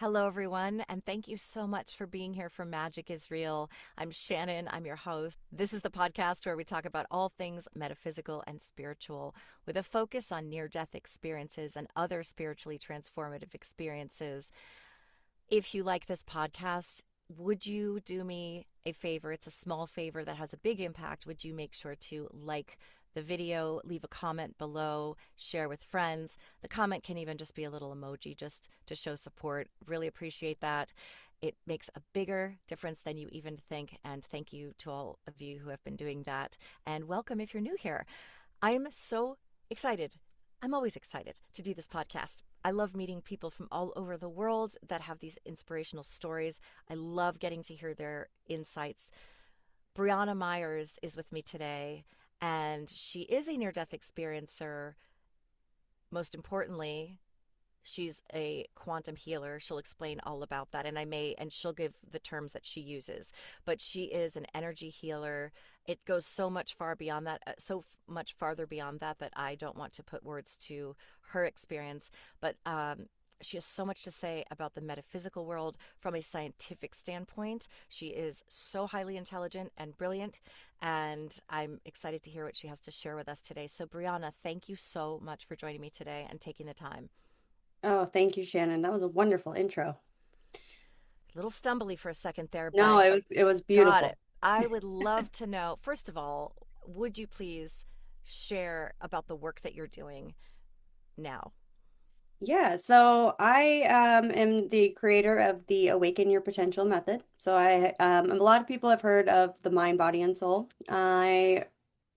Hello, everyone, and thank you so much for being here for Magic is Real. I'm Shannon, I'm your host. This is the podcast where we talk about all things metaphysical and spiritual with a focus on near death experiences and other spiritually transformative experiences. If you like this podcast, would you do me a favor? It's a small favor that has a big impact. Would you make sure to like the video, leave a comment below, share with friends? The comment can even just be a little emoji just to show support. Really appreciate that. It makes a bigger difference than you even think. And thank you to all of you who have been doing that. And welcome if you're new here. I'm so excited. I'm always excited to do this podcast. I love meeting people from all over the world that have these inspirational stories. I love getting to hear their insights. Brianna Myers is with me today, and she is a near death experiencer. Most importantly, she's a quantum healer. She'll explain all about that, and she'll give the terms that she uses. But she is an energy healer. It goes so much far beyond that, much farther beyond that, that I don't want to put words to her experience. But she has so much to say about the metaphysical world from a scientific standpoint. She is so highly intelligent and brilliant, and I'm excited to hear what she has to share with us today. So, Brianna, thank you so much for joining me today and taking the time. Oh, thank you, Shannon. That was a wonderful intro. A little stumbly for a second there, No, but it was got beautiful. it. I would love to know, first of all, would you please share about the work that you're doing now? Yeah, so I am the creator of the Awaken Your Potential method. So a lot of people have heard of the mind, body, and soul. I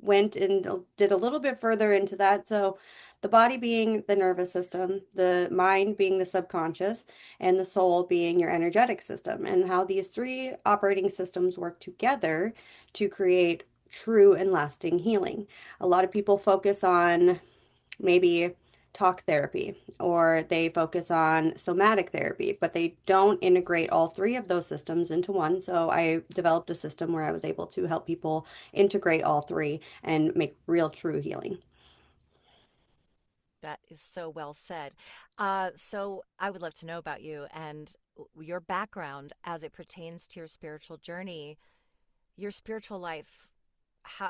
went and did a little bit further into that. So the body being the nervous system, the mind being the subconscious, and the soul being your energetic system, and how these three operating systems work together to create true and lasting healing. A lot of people focus on maybe talk therapy or they focus on somatic therapy, but they don't integrate all three of those systems into one. So I developed a system where I was able to help people integrate all three and make real true healing. That is so well said. So I would love to know about you and your background as it pertains to your spiritual journey, your spiritual life.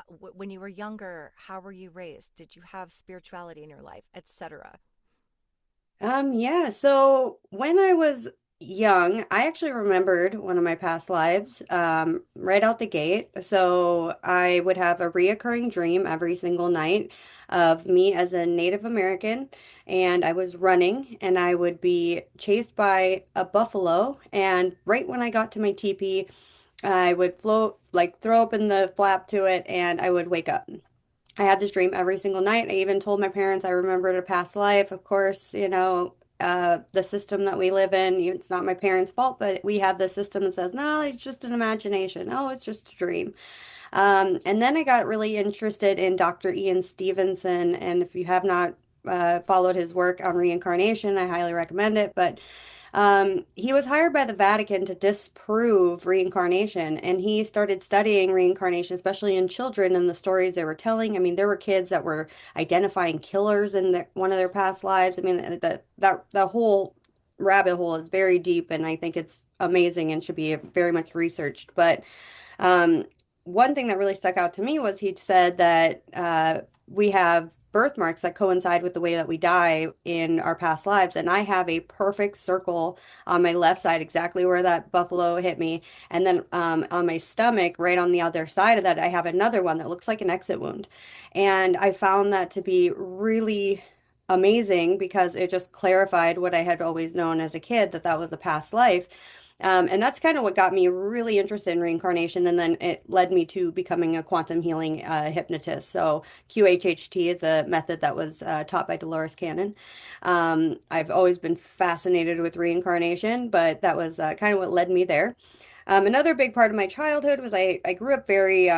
When you were younger, how were you raised? Did you have spirituality in your life, etc.? Yeah, so when I was young, I actually remembered one of my past lives, right out the gate. So I would have a reoccurring dream every single night of me as a Native American, and I was running, and I would be chased by a buffalo. And right when I got to my teepee, I would float, like throw open the flap to it, and I would wake up. I had this dream every single night. I even told my parents I remembered a past life. Of course, the system that we live in, it's not my parents' fault, but we have this system that says, no, it's just an imagination. Oh, it's just a dream. And then I got really interested in Dr. Ian Stevenson. And if you have not followed his work on reincarnation, I highly recommend it. But he was hired by the Vatican to disprove reincarnation, and he started studying reincarnation, especially in children and the stories they were telling. I mean, there were kids that were identifying killers in one of their past lives. I mean, the whole rabbit hole is very deep, and I think it's amazing and should be very much researched. But um, one thing that really stuck out to me was he said that we have birthmarks that coincide with the way that we die in our past lives. And I have a perfect circle on my left side, exactly where that buffalo hit me. And then on my stomach, right on the other side of that, I have another one that looks like an exit wound. And I found that to be really amazing because it just clarified what I had always known as a kid, that that was a past life. And that's kind of what got me really interested in reincarnation. And then it led me to becoming a quantum healing hypnotist. So QHHT, the method that was taught by Dolores Cannon. I've always been fascinated with reincarnation, but that was kind of what led me there. Another big part of my childhood was I grew up very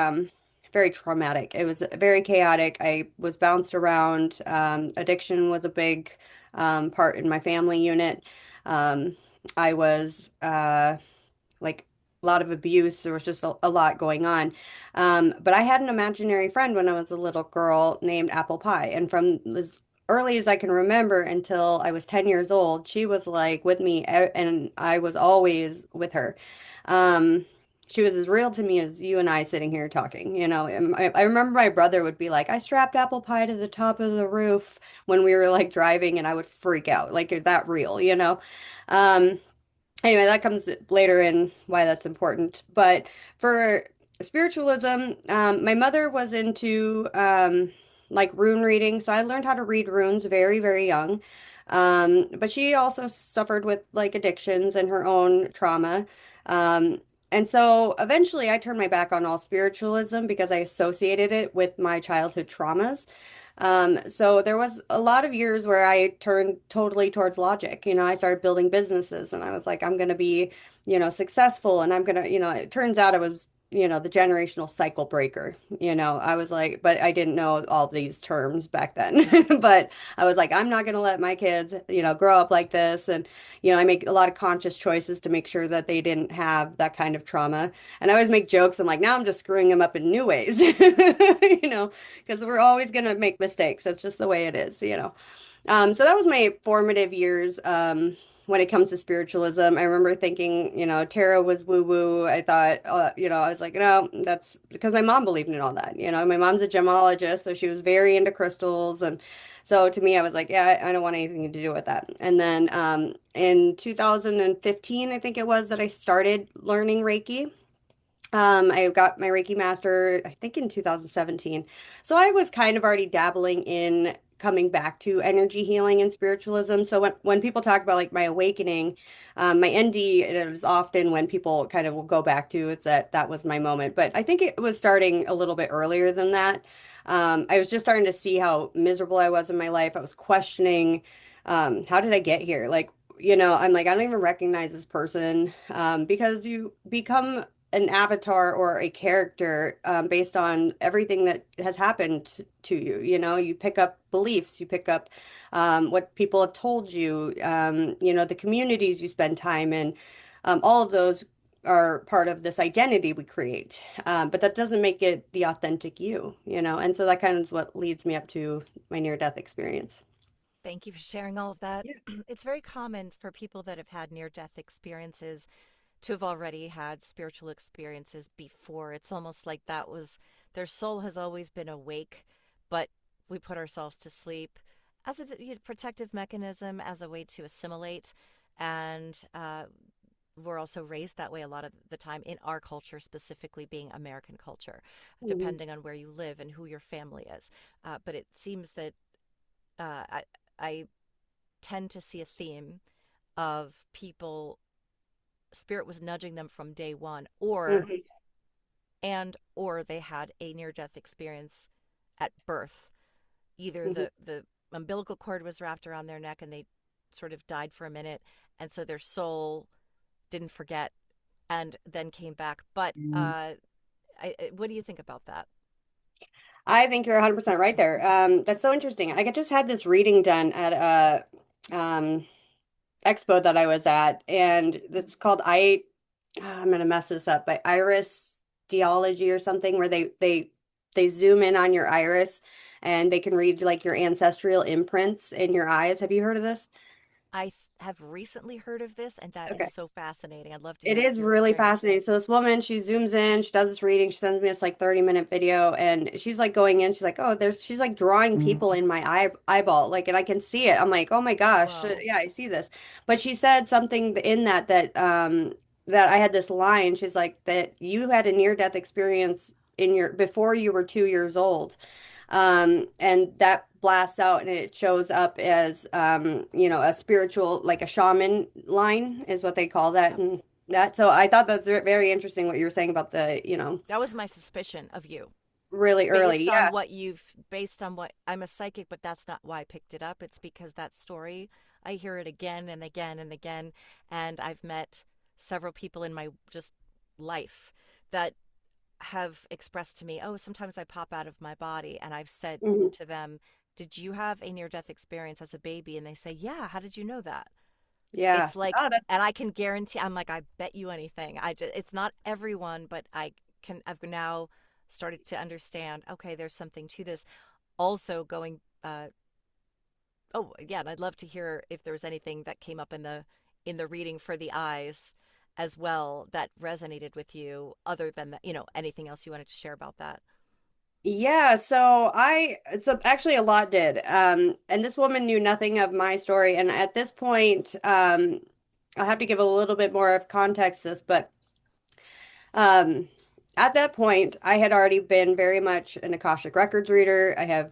traumatic. It was very chaotic. I was bounced around. Addiction was a big part in my family unit. Um, I was like a lot of abuse. There was just a lot going on. But I had an imaginary friend when I was a little girl named Apple Pie. And from as early as I can remember until I was 10 years old, she was like with me and I was always with her. Um, she was as real to me as you and I sitting here talking, you know. And I remember my brother would be like, I strapped apple pie to the top of the roof when we were like driving and I would freak out. Like, is that real, you know? Um, Anyway, that comes later in why that's important. But for spiritualism, my mother was into like rune reading, so I learned how to read runes very, very young. But she also suffered with like addictions and her own trauma. Um, and so eventually I turned my back on all spiritualism because I associated it with my childhood traumas. So there was a lot of years where I turned totally towards logic. You know, I started building businesses and I was like, I'm going to be, you know, successful and I'm going to, you know, it turns out I was, you know, the generational cycle breaker. You know, I was like, but I didn't know all these terms back then. But I was like, I'm not going to let my kids, you know, grow up like this. And, you know, I make a lot of conscious choices to make sure that they didn't have that kind of trauma. And I always make jokes. I'm like, now I'm just screwing them up in new ways, you know, because we're always going to make mistakes. That's just the way it is, you know. So that was my formative years when it comes to spiritualism. I remember thinking, you know, tarot was woo-woo. I thought, you know, I was like, no, that's because my mom believed in all that. You know, my mom's a gemologist, so she was very into crystals. And so to me, I was like, yeah, I don't want anything to do with that. And then in 2015, I think it was that I started learning Reiki. I got my Reiki master, I think in 2017. So I was kind of already dabbling in coming back to energy healing and spiritualism. So when people talk about like my awakening, my ND, it was often when people kind of will go back to it's that was my moment. But I think it was starting a little bit earlier than that. I was just starting to see how miserable I was in my life. I was questioning, how did I get here? Like, you know, I'm like, I don't even recognize this person because you become an avatar or a character based on everything that has happened to you. You know, you pick up beliefs, you pick up what people have told you, you know, the communities you spend time in. All of those are part of this identity we create. But that doesn't make it the authentic you know? And so that kind of is what leads me up to my near-death experience. Thank you for sharing all of that. Yeah. It's very common for people that have had near death experiences to have already had spiritual experiences before. It's almost like that was their soul has always been awake, but we put ourselves to sleep as a protective mechanism, as a way to assimilate. And we're also raised that way a lot of the time in our culture, specifically being American culture, Mhm. depending on where you live and who your family is. But it seems that uh, I, I tend to see a theme of people spirit was nudging them from day one, Mhm. or they had a near death experience at birth. Either Mhm. the umbilical cord was wrapped around their neck and they sort of died for a minute, and so their soul didn't forget and then came back. But what do you think about that? I think you're 100% right there. That's so interesting. I just had this reading done at a expo that I was at, and it's called I'm gonna mess this up, but iris theology or something, where they zoom in on your iris and they can read like your ancestral imprints in your eyes. Have you heard of this? Have recently heard of this, and that is Okay. so fascinating. I'd love to It hear about is your really experience. fascinating. So this woman, she zooms in, she does this reading, she sends me this like 30-minute video, and she's like going in, she's like, oh, she's like drawing people in my eyeball, like, and I can see it. I'm like, oh my gosh, Whoa. yeah, I see this. But she said something in that I had this line. She's like that you had a near-death experience in your before you were 2 years old. And that blasts out and it shows up as you know, a spiritual, like a shaman line is what they call that. Yep. And that, so I thought that's very interesting what you were saying about the, you know, That was my suspicion of you. really early. Based on Yeah. what you've based on what I'm a psychic, but that's not why I picked it up. It's because that story, I hear it again and again and again, and I've met several people in my just life that have expressed to me, oh, sometimes I pop out of my body, and I've said Hmm. to them, did you have a near death experience as a baby? And they say, yeah. How did you know that? Yeah. It's like, Oh, that's and I can guarantee, I'm like, I bet you anything. It's not everyone, but I've now started to understand, okay, there's something to this. Also, going Oh, yeah, and I'd love to hear if there was anything that came up in the reading for the eyes as well that resonated with you other than that, anything else you wanted to share about that. Yeah, so actually a lot did. And this woman knew nothing of my story. And at this point, I'll have to give a little bit more of context to this, but um, at that point, I had already been very much an Akashic Records reader. I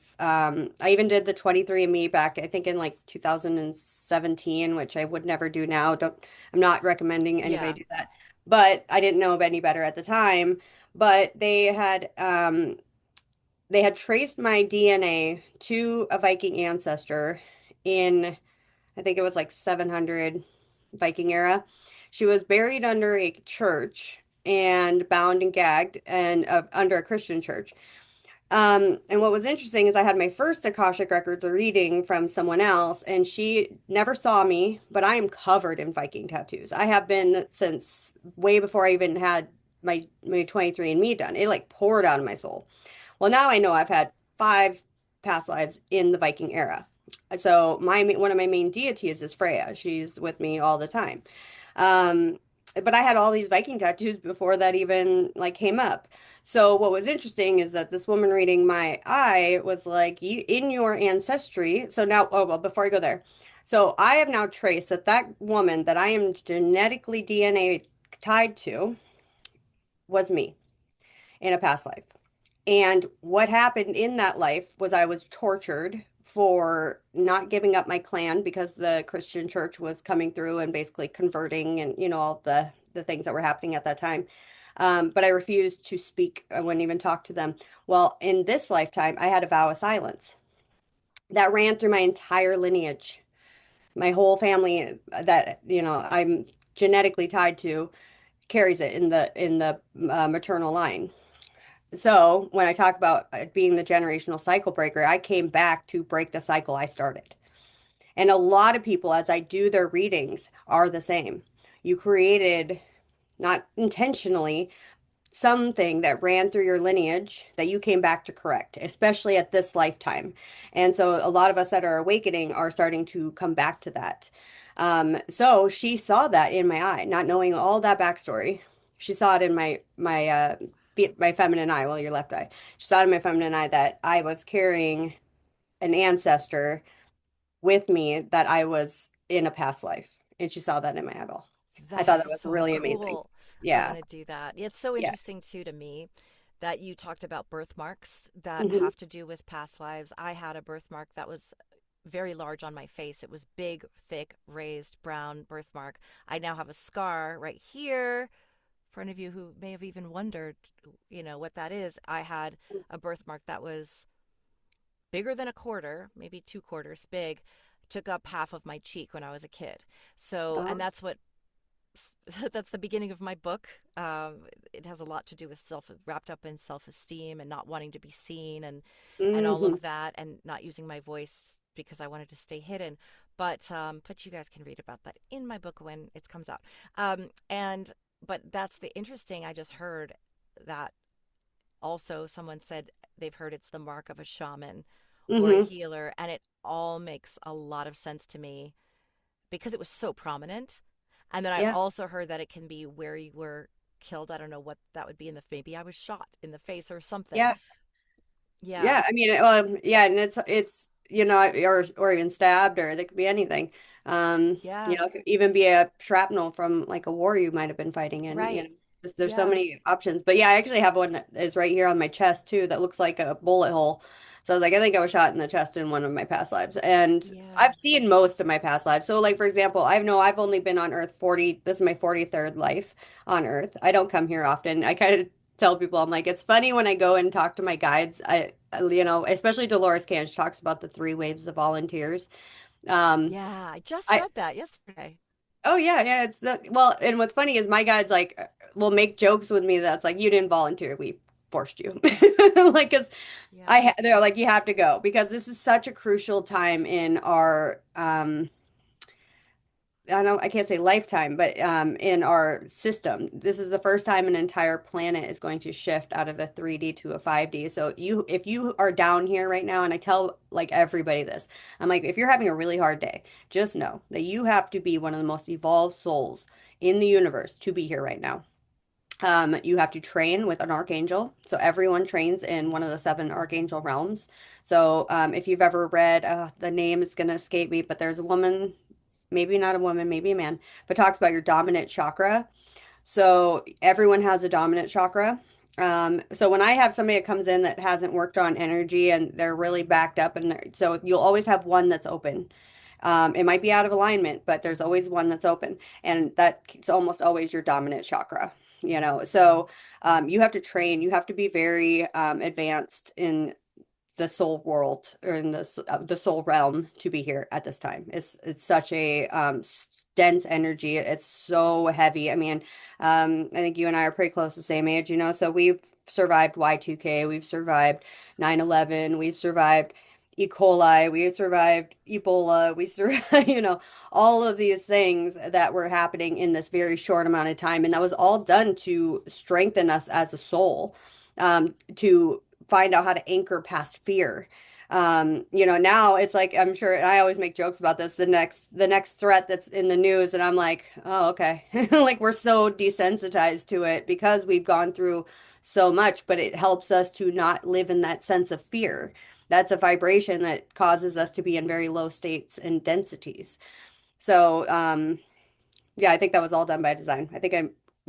even did the 23andMe back, I think in like 2017, which I would never do now. I'm not recommending anybody Yeah. do that. But I didn't know of any better at the time. But they had traced my DNA to a Viking ancestor in, I think it was like 700 Viking era. She was buried under a church and bound and gagged and under a Christian church. And what was interesting is I had my first Akashic Records reading from someone else, and she never saw me, but I am covered in Viking tattoos. I have been since way before I even had my 23andMe done. It like poured out of my soul. Well, now I know I've had 5 past lives in the Viking era. So one of my main deities is Freya. She's with me all the time. Um, but I had all these Viking tattoos before that even like came up. So what was interesting is that this woman reading my eye was like, you in your ancestry. So now, oh well, before I go there, so I have now traced that woman that I am genetically DNA tied to was me in a past life. And what happened in that life was I was tortured for not giving up my clan because the Christian church was coming through and basically converting and all the things that were happening at that time. But I refused to speak. I wouldn't even talk to them. Well, in this lifetime, I had a vow of silence that ran through my entire lineage. My whole family that, I'm genetically tied to carries it in the maternal line. So when I talk about being the generational cycle breaker, I came back to break the cycle I started. And a lot of people, as I do their readings, are the same. You created, not intentionally, something that ran through your lineage that you came back to correct, especially at this lifetime. And so a lot of us that are awakening are starting to come back to that. So she saw that in my eye, not knowing all that backstory. She saw it in my feminine eye, well, your left eye. She saw it in my feminine eye that I was carrying an ancestor with me that I was in a past life. And she saw that in my eyeball. I That thought is that was so really amazing. cool. I Yeah. want to do that. It's so Yeah. interesting too to me that you talked about birthmarks that Hmm. have to do with past lives. I had a birthmark that was very large on my face. It was big, thick, raised brown birthmark. I now have a scar right here. For any of you who may have even wondered, what that is, I had a birthmark that was bigger than a quarter, maybe 2 quarters big, took up half of my cheek when I was a kid. So, and Oh. that's what that's the beginning of my book. It has a lot to do with wrapped up in self-esteem and not wanting to be seen and all Hmm. of that, and not using my voice because I wanted to stay hidden. But you guys can read about that in my book when it comes out. And but that's the interesting. I just heard that also someone said they've heard it's the mark of a shaman or a Hmm. healer, and it all makes a lot of sense to me because it was so prominent. And then I Yeah. also heard that it can be where you were killed. I don't know what that would be in the maybe I was shot in the face or something. Yeah. Yeah. Yeah. I mean, yeah, and it's or even stabbed, or it could be anything. Yeah. It could even be a shrapnel from like a war you might have been fighting in. Right. There's so Yeah. many options. But yeah, I actually have one that is right here on my chest too that looks like a bullet hole. So I was like, I think I was shot in the chest in one of my past lives, and Yeah. I've seen most of my past lives. So, like for example, I've only been on Earth 40. This is my 43rd life on Earth. I don't come here often. I kind of tell people, I'm like, it's funny when I go and talk to my guides. Especially Dolores Cannon, she talks about the 3 waves of volunteers. Um, Yeah. I just I read that yesterday. Oh yeah, yeah. Well, and what's funny is my guides like will make jokes with me that's like, you didn't volunteer, we forced you. Like, because Yeah. they're like, you have to go because this is such a crucial time I can't say lifetime, but in our system, this is the first time an entire planet is going to shift out of a 3D to a 5D. So if you are down here right now, and I tell like everybody this, I'm like, if you're having a really hard day, just know that you have to be one of the most evolved souls in the universe to be here right now. You have to train with an archangel. So everyone trains in one of the seven archangel realms. So if you've ever read, the name is going to escape me, but there's a woman, maybe not a woman, maybe a man, but talks about your dominant chakra. So everyone has a dominant chakra. So when I have somebody that comes in that hasn't worked on energy and they're really backed up, and so you'll always have one that's open. It might be out of alignment, but there's always one that's open, and that's almost always your dominant chakra. So you have to train. You have to be very advanced in the soul world or in the soul realm to be here at this time. It's such a dense energy. It's so heavy. I mean, I think you and I are pretty close to the same age, so we've survived Y2K, we've survived 9/11, we've survived E. coli, we survived Ebola, we survived, all of these things that were happening in this very short amount of time. And that was all done to strengthen us as a soul, to find out how to anchor past fear. Now it's like I'm sure, and I always make jokes about this, the next threat that's in the news, and I'm like, oh, okay. Like we're so desensitized to it because we've gone through so much, but it helps us to not live in that sense of fear. That's a vibration that causes us to be in very low states and densities. So, yeah, I think that was all done by design.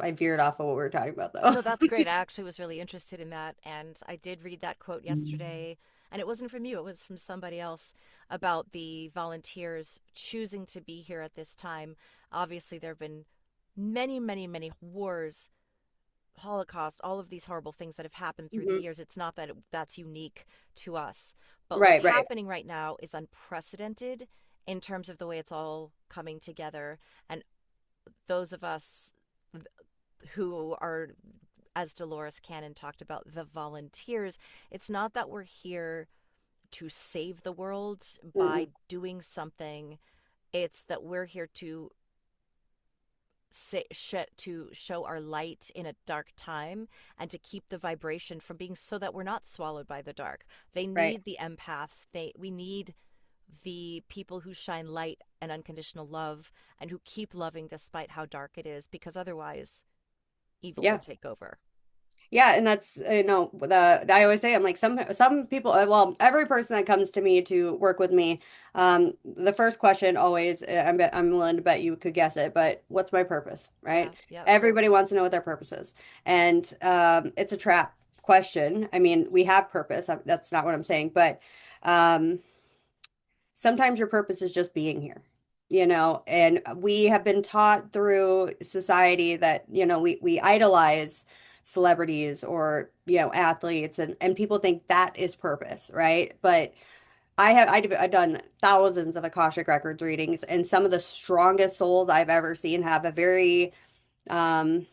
I veered off of what we were talking about though. No, that's great. I actually was really interested in that. And I did read that quote yesterday. And it wasn't from you, it was from somebody else about the volunteers choosing to be here at this time. Obviously, there have been many, many, many wars, Holocaust, all of these horrible things that have happened through the Mhm. years. It's not that that's unique to us. But what's Right, right. happening right now is unprecedented in terms of the way it's all coming together. And those of us who are, as Dolores Cannon talked about, the volunteers, it's not that we're here to save the world by Mm-mm. doing something. It's that we're here to to show our light in a dark time and to keep the vibration from being so that we're not swallowed by the dark. They Right. need the empaths. We need the people who shine light and unconditional love and who keep loving despite how dark it is, because otherwise evil will Yeah. take over. Yeah, and that's the I always say, I'm like, some people, well, every person that comes to me to work with me, the first question always, I'm willing to bet you could guess it, but what's my purpose, Yeah, right? yeah. Everybody wants to know what their purpose is, and it's a trap question. I mean, we have purpose. That's not what I'm saying, but um, sometimes your purpose is just being here, and we have been taught through society that, we idolize celebrities or, athletes, and people think that is purpose, right? But I've done thousands of Akashic Records readings, and some of the strongest souls I've ever seen have a very um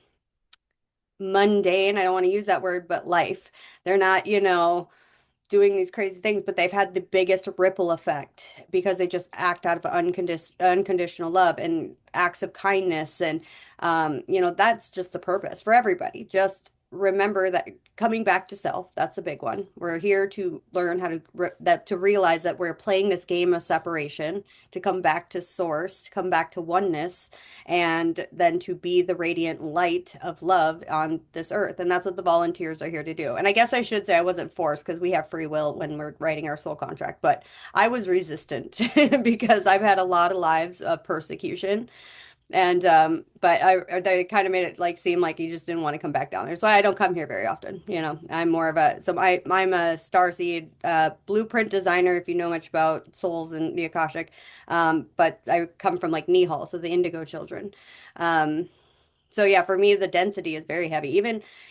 mundane, I don't want to use that word, but life. They're not, doing these crazy things, but they've had the biggest ripple effect because they just act out of unconditional love and acts of kindness. And, that's just the purpose for everybody. Just remember that coming back to self, that's a big one. We're here to learn how to to realize that we're playing this game of separation, to come back to source, to come back to oneness, and then to be the radiant light of love on this earth. And that's what the volunteers are here to do. And I guess I should say I wasn't forced because we have free will when we're writing our soul contract, but I was resistant because I've had a lot of lives of persecution. And but they kind of made it like seem like you just didn't want to come back down there. So I don't come here very often. I'm more of I'm a starseed blueprint designer, if you know much about souls and the Akashic. But I come from like Nihal, so the Indigo children. Um, so yeah, for me the density is very heavy.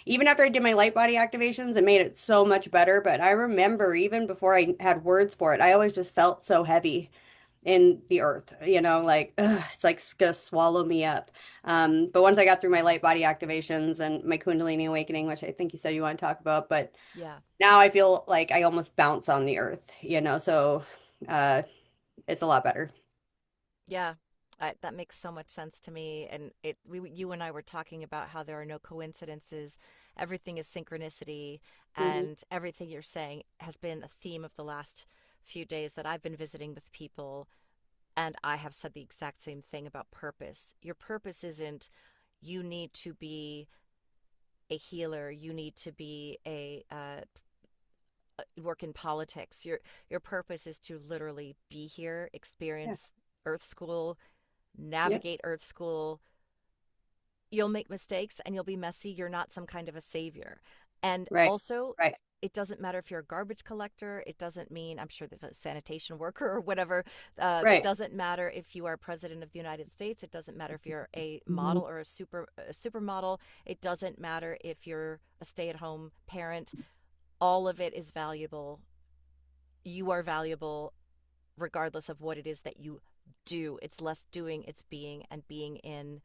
Even after I did my light body activations, it made it so much better. But I remember even before I had words for it, I always just felt so heavy in the earth, like ugh, it's like gonna swallow me up. But once I got through my light body activations and my Kundalini awakening, which I think you said you want to talk about, but Yeah. now I feel like I almost bounce on the earth, so uh, it's a lot better. Yeah. That makes so much sense to me. And you and I were talking about how there are no coincidences. Everything is synchronicity, Hmm. and everything you're saying has been a theme of the last few days that I've been visiting with people. And I have said the exact same thing about purpose. Your purpose isn't you need to be a healer. You need to be a work in politics. Your purpose is to literally be here, Yeah. experience Earth School, Yep. navigate Earth School. You'll make mistakes and you'll be messy. You're not some kind of a savior. And Right. also, Right. it doesn't matter if you're a garbage collector. It doesn't mean, I'm sure there's a sanitation worker or whatever. It Right. doesn't matter if you are president of the United States. It doesn't matter if you're a Mhm. model or a supermodel. It doesn't matter if you're a stay at home parent. All of it is valuable. You are valuable regardless of what it is that you do. It's less doing, it's being, and being in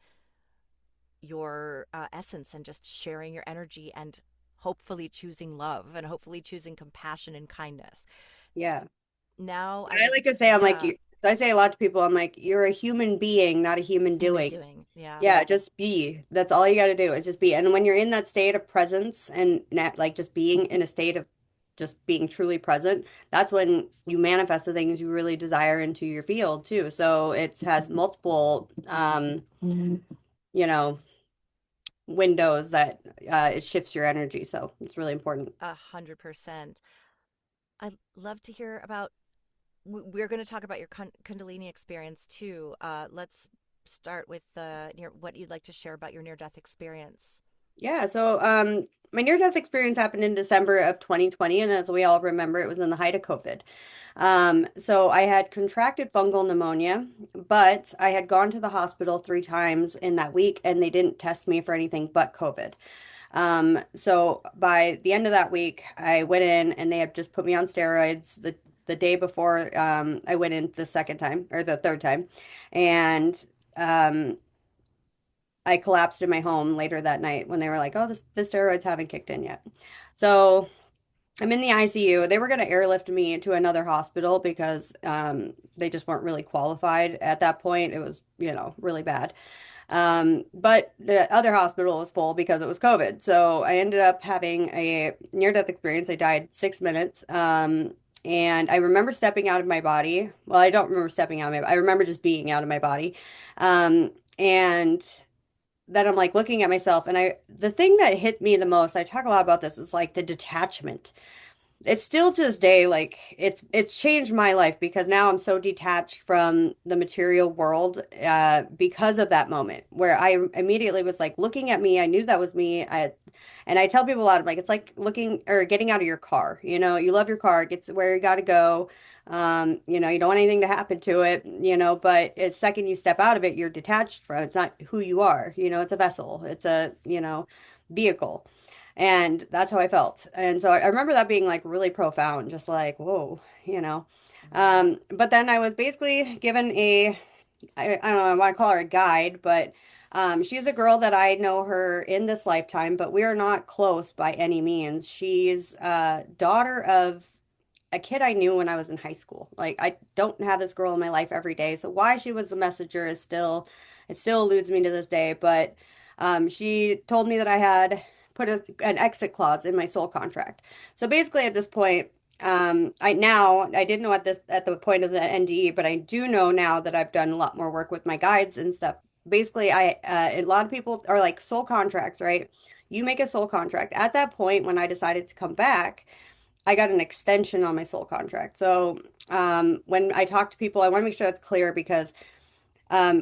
your essence and just sharing your energy and hopefully choosing love and hopefully choosing compassion and kindness. Yeah. Now I like to say, I'm like, yeah, I say a lot to people, I'm like, you're a human being, not a human human doing. doing. Yeah. Yeah, just be. That's all you got to do is just be. And when you're in that state of presence and like just being in a state of just being truly present, that's when you manifest the things you really desire into your field too. So it has multiple, you know, windows that it shifts your energy. So it's really important. 100%. I'd love to hear about. We're going to talk about your Kundalini experience too. Let's start with what you'd like to share about your near-death experience. Yeah, so my near-death experience happened in December of 2020, and as we all remember, it was in the height of COVID. So I had contracted fungal pneumonia, but I had gone to the hospital 3 times in that week, and they didn't test me for anything but COVID. So by the end of that week, I went in, and they had just put me on steroids the day before I went in the second time or the third time, and um, I collapsed in my home later that night when they were like, "Oh, the steroids haven't kicked in yet." So I'm in the ICU. They were going to airlift me to another hospital because they just weren't really qualified at that point. It was, really bad. But the other hospital was full because it was COVID. So I ended up having a near-death experience. I died 6 minutes. And I remember stepping out of my body. Well, I don't remember stepping out of my, I remember just being out of my body. And that I'm like looking at myself and the thing that hit me the most, I talk a lot about this, is like the detachment. It's still to this day like it's changed my life because now I'm so detached from the material world because of that moment where I immediately was like looking at me. I knew that was me. And I tell people a lot, I'm like, it's like looking or getting out of your car. You love your car, it gets where you got to go. You don't want anything to happen to it, but the second you step out of it, you're detached from it. It's not who you are, it's a vessel, it's a, vehicle. And that's how I felt. And so I remember that being like really profound, just like, whoa, you know. Mm. But then I was basically given I don't know, I want to call her a guide, but she's a girl that I know her in this lifetime, but we are not close by any means. She's daughter of a kid I knew when I was in high school. Like I don't have this girl in my life every day. So why she was the messenger it still eludes me to this day. But she told me that I had put an exit clause in my soul contract. So basically at this point, I didn't know at the point of the NDE, but I do know now that I've done a lot more work with my guides and stuff. Basically, a lot of people are like soul contracts, right? You make a soul contract. At that point, when I decided to come back, I got an extension on my soul contract. So when I talk to people, I want to make sure that's clear because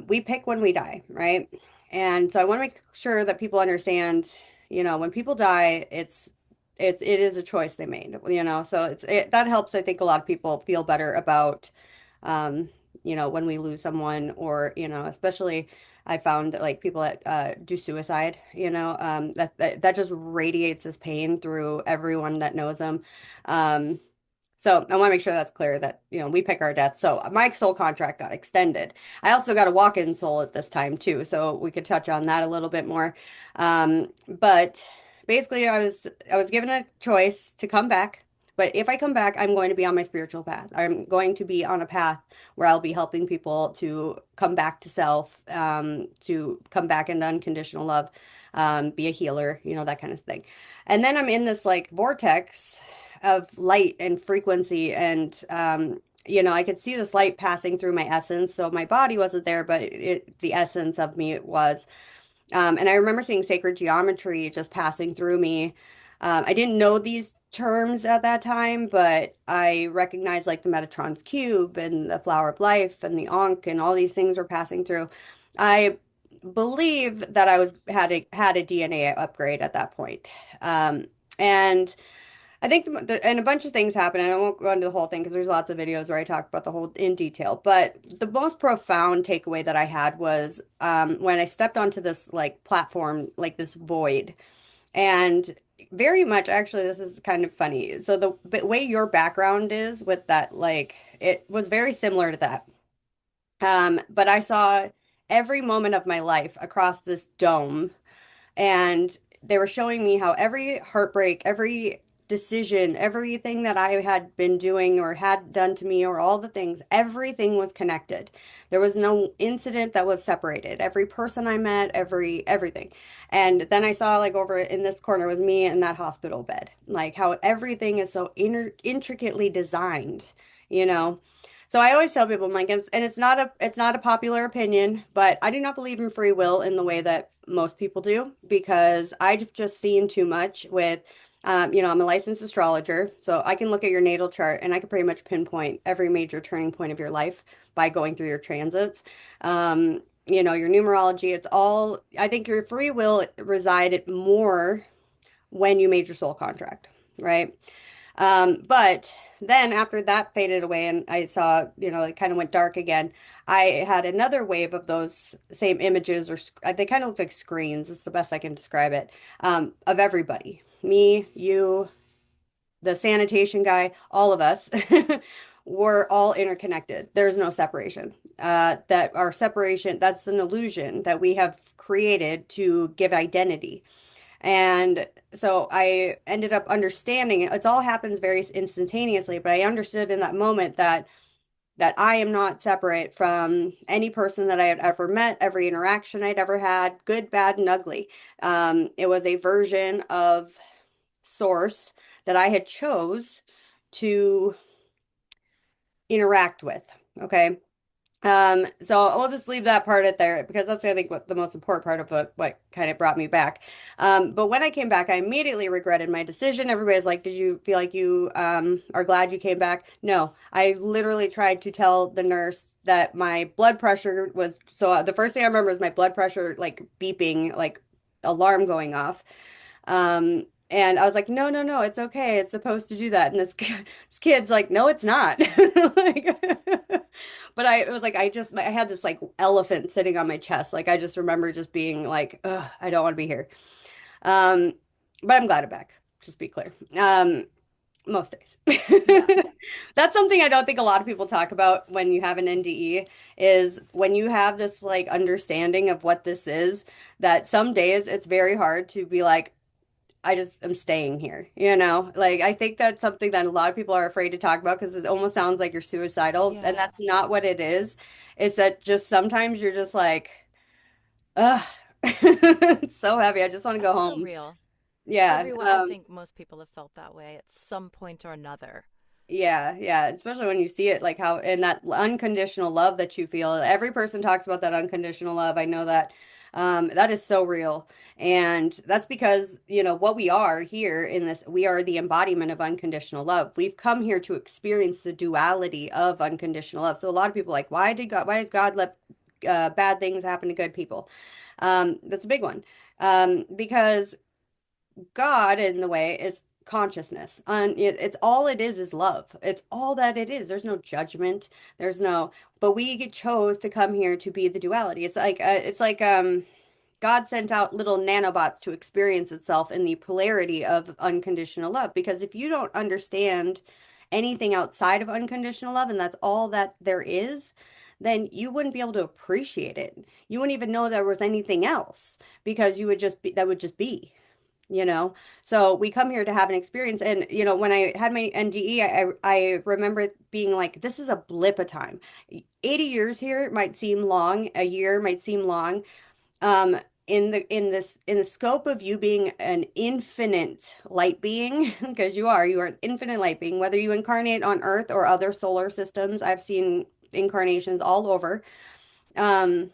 we pick when we die, right? And so I want to make sure that people understand, when people die, it is a choice they made, so that helps. I think a lot of people feel better about, um, when we lose someone or, especially I found like people that do suicide, that just radiates this pain through everyone that knows them. Um, so I want to make sure that's clear that, we pick our death. So my soul contract got extended. I also got a walk-in soul at this time too, so we could touch on that a little bit more. But basically I was given a choice to come back, But if I come back, I'm going to be on my spiritual path. I'm going to be on a path where I'll be helping people to come back to self, to come back into unconditional love, be a healer, that kind of thing. And then I'm in this like vortex of light and frequency and I could see this light passing through my essence. So my body wasn't there, but the essence of me was. And I remember seeing sacred geometry just passing through me. I didn't know these terms at that time, but I recognized like the Metatron's cube and the flower of life and the Ankh and all these things were passing through. I believe that I was had a DNA upgrade at that point. And I think and a bunch of things happened, and I won't go into the whole thing because there's lots of videos where I talk about the whole in detail. But the most profound takeaway that I had was when I stepped onto this like platform, like this void, and very much actually, this is kind of funny. So the way your background is with that, like it was very similar to that. But I saw every moment of my life across this dome and they were showing me how every heartbreak, every decision, everything that I had been doing or had done to me, or all the things, everything was connected. There was no incident that was separated. Every person I met, everything. And then I saw like over in this corner was me in that hospital bed, like how everything is so intricately designed, you know. So I always tell people, I'm like, it's not a popular opinion, but I do not believe in free will in the way that most people do because I've just seen too much with, I'm a licensed astrologer, so I can look at your natal chart and I can pretty much pinpoint every major turning point of your life by going through your transits. Your numerology, it's all, I think your free will resided more when you made your soul contract, right? But then after that faded away and I saw, it kind of went dark again, I had another wave of those same images, or they kind of looked like screens. It's the best I can describe it, of everybody. Me, you, the sanitation guy, all of us. We're all interconnected. There's no separation. That our separation, that's an illusion that we have created to give identity. And so I ended up understanding it. It all happens very instantaneously, but I understood in that moment that I am not separate from any person that I had ever met, every interaction I'd ever had, good, bad, and ugly. It was a version of source that I had chose to interact with. Okay. So we'll just leave that part at there because that's, I think, what the most important part of what kind of brought me back. But when I came back, I immediately regretted my decision. Everybody's like, "Did you feel like you are glad you came back?" No, I literally tried to tell the nurse that my blood pressure was so. The first thing I remember is my blood pressure like beeping, like alarm going off. And I was like, no, no, no, it's okay. It's supposed to do that. And this kid's like, no, it's not. Like, but it was like, I had this like elephant sitting on my chest. Like, I just remember just being like, ugh, I don't want to be here. Um, but I'm glad I'm back, just be clear. Most days. Yeah. That's something I don't think a lot of people talk about when you have an NDE is when you have this like understanding of what this is, that some days it's very hard to be like, I just am staying here, you know? Like, I think that's something that a lot of people are afraid to talk about because it almost sounds like you're suicidal. And Yeah. that's not what it is. It's that just sometimes you're just like, ugh, it's so heavy. I just want to go That's so home. real. Yeah. Everyone, I think most people have felt that way at some point or another. Yeah, yeah, especially when you see it like how in that unconditional love that you feel. Every person talks about that unconditional love. I know that that is so real. And that's because, what we are here in this, we are the embodiment of unconditional love. We've come here to experience the duality of unconditional love. So a lot of people are like, why does God let bad things happen to good people? That's a big one. Because God, in the way, is consciousness. It's all it is love. It's all that it is. There's no judgment. There's no, but we chose to come here to be the duality. It's like God sent out little nanobots to experience itself in the polarity of unconditional love. Because if you don't understand anything outside of unconditional love, and that's all that there is, then you wouldn't be able to appreciate it. You wouldn't even know there was anything else because you would just be, that would just be. you know? So we come here to have an experience. And, when I had my NDE, I remember being like, this is a blip of time. 80 years here might seem long, a year might seem long. Um, in the scope of you being an infinite light being, because you are an infinite light being, whether you incarnate on Earth or other solar systems, I've seen incarnations all over. Um,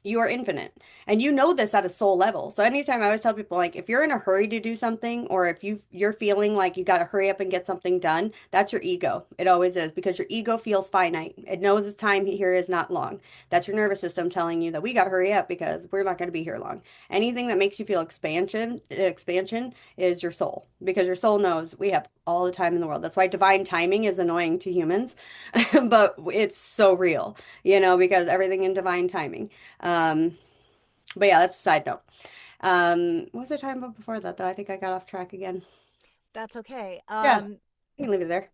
you are infinite. And you know this at a soul level. So anytime I always tell people, like, if you're in a hurry to do something, or if you're feeling like you got to hurry up and get something done, that's your ego. It always is, because your ego feels finite. It knows its time here is not long. That's your nervous system telling you that we got to hurry up because we're not going to be here long. Anything that makes you feel expansion is your soul, because your soul knows we have all the time in the world. That's why divine timing is annoying to humans, but it's so real, because everything in divine timing. Um, but yeah, that's a side note. What was the time about before that, though? I think I got off track again. That's okay. Yeah, you can leave it there.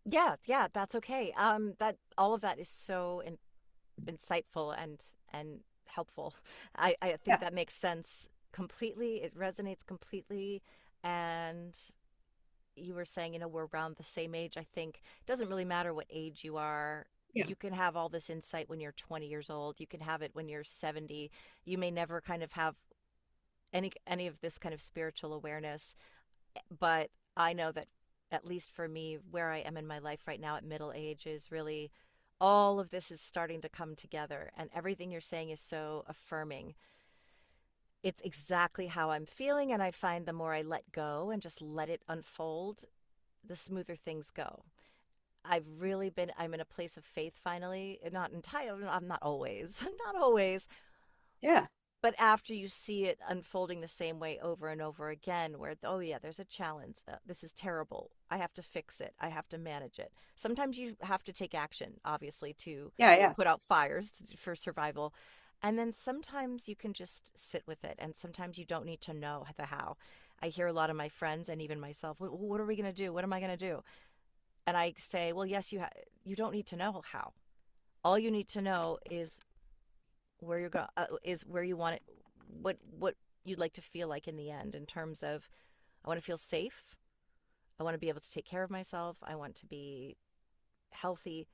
Yeah, yeah, that's okay. That all of that is so insightful and helpful. I think Yeah, that makes sense completely. It resonates completely. And you were saying, we're around the same age. I think it doesn't really matter what age you are. yeah, You can have all this insight when you're 20 years old. You can have it when you're 70. You may never kind of have any of this kind of spiritual awareness, but I know that at least for me, where I am in my life right now at middle age is really all of this is starting to come together, and everything you're saying is so affirming. It's exactly how I'm feeling, and I find the more I let go and just let it unfold, the smoother things go. I'm in a place of faith finally. Not entirely, I'm not always, not always, yeah, but after you see it unfolding the same way over and over again, where, oh yeah, there's a challenge, this is terrible, I have to fix it, I have to manage it. Sometimes you have to take action, obviously, to yeah, yeah, put out fires for survival, and then sometimes you can just sit with it, and sometimes you don't need to know the how. I hear a lot of my friends and even myself, what are we going to do, what am I going to do? And I say, well, yes, you don't need to know how. All you need to know is where you're going, is where you want it, what you'd like to feel like in the end, in terms of, I want to feel safe, I want to be able to take care of myself, I want to be healthy.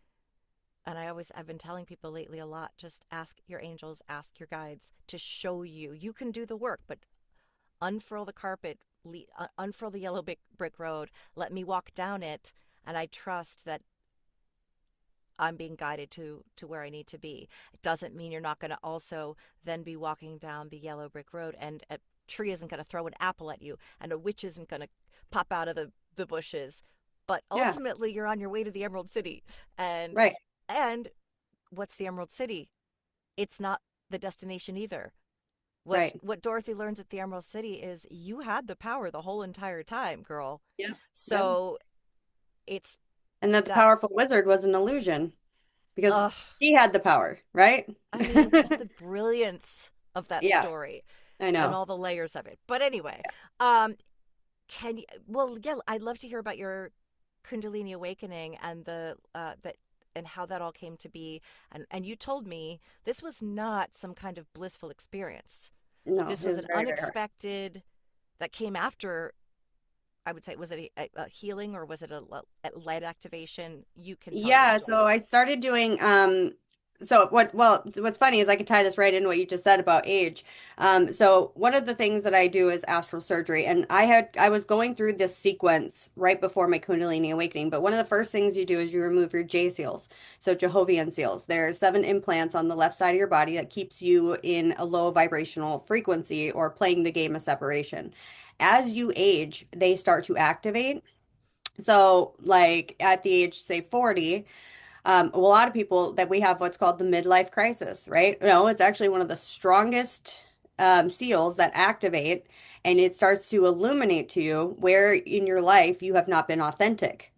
And I've been telling people lately a lot, just ask your angels, ask your guides to show you. You can do the work, but unfurl the carpet, unfurl the yellow brick road, let me walk down it, and I trust that I'm being guided to where I need to be. It doesn't mean you're not going to also then be walking down the yellow brick road, and a tree isn't going to throw an apple at you, and a witch isn't going to pop out of the bushes. But yeah, ultimately, you're on your way to the Emerald City. And right, and what's the Emerald City? It's not the destination either. right. What Dorothy learns at the Emerald City is you had the power the whole entire time, girl. Yep, yep. So it's And that the that. powerful wizard was an illusion because Ugh. he had the power, right? I mean, just the brilliance of that Yeah, story I and know. all the layers of it. But anyway, um, can you? Well, yeah, I'd love to hear about your Kundalini awakening and the that and how that all came to be. And you told me this was not some kind of blissful experience. No, This it was was an very, very hard. unexpected that came after. I would say, was it a healing, or was it a light activation? You can tell your Yeah, so story. I started doing so what's funny is I could tie this right into what you just said about age. So one of the things that I do is astral surgery, and I was going through this sequence right before my Kundalini awakening, but one of the first things you do is you remove your J seals. So Jehovian seals. There are 7 implants on the left side of your body that keeps you in a low vibrational frequency or playing the game of separation. As you age, they start to activate. So, like at the age, say 40, a lot of people that we have what's called the midlife crisis, right? No, it's actually one of the strongest seals that activate, and it starts to illuminate to you where in your life you have not been authentic.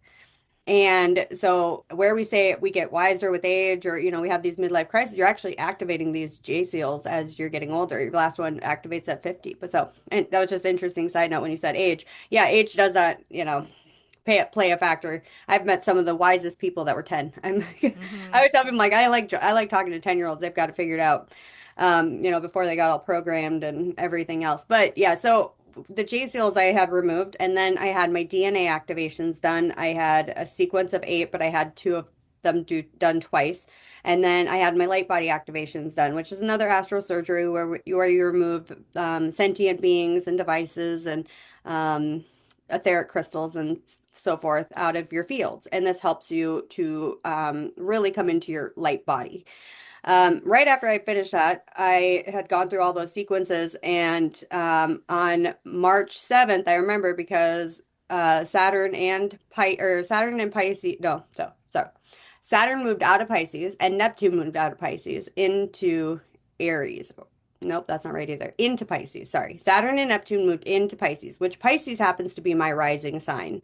And so, where we say we get wiser with age, or we have these midlife crises, you're actually activating these J seals as you're getting older. Your last one activates at 50. But so, and that was just an interesting side note when you said age. Yeah, age does not, play a factor. I've met some of the wisest people that were 10. I Mm-hmm. would tell them like I like talking to 10-year-olds. They've got it figured out. Before they got all programmed and everything else. But yeah, so the J seals I had removed, and then I had my DNA activations done. I had a sequence of 8, but I had 2 of them done twice. And then I had my light body activations done, which is another astral surgery where you remove sentient beings and devices and etheric crystals and so forth out of your fields. And this helps you to really come into your light body. Right after I finished that, I had gone through all those sequences, and on March 7th, I remember because Saturn and Pisces, no, so Saturn moved out of Pisces and Neptune moved out of Pisces into Aries. Nope, that's not right either. Into Pisces, sorry. Saturn and Neptune moved into Pisces, which Pisces happens to be my rising sign.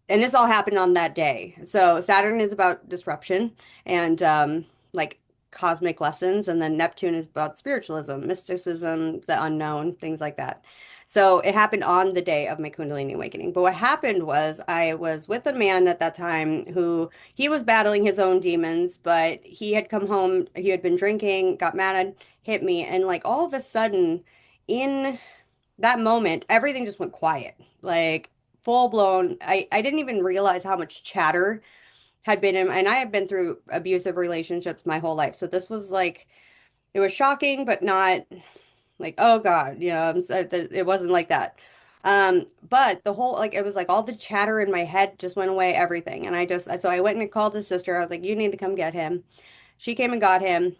And this all happened on that day. So Saturn is about disruption and like cosmic lessons, and then Neptune is about spiritualism, mysticism, the unknown, things like that. So it happened on the day of my Kundalini awakening. But what happened was I was with a man at that time who he was battling his own demons, but he had come home, he had been drinking, got mad, hit me, and like all of a sudden in that moment, everything just went quiet. Like full blown. I didn't even realize how much chatter had been in, and I have been through abusive relationships my whole life. So this was like, it was shocking, but not like, oh God, it wasn't like that. But the whole, like, it was like all the chatter in my head just went away, everything. And so I went and called his sister. I was like, you need to come get him. She came and got him.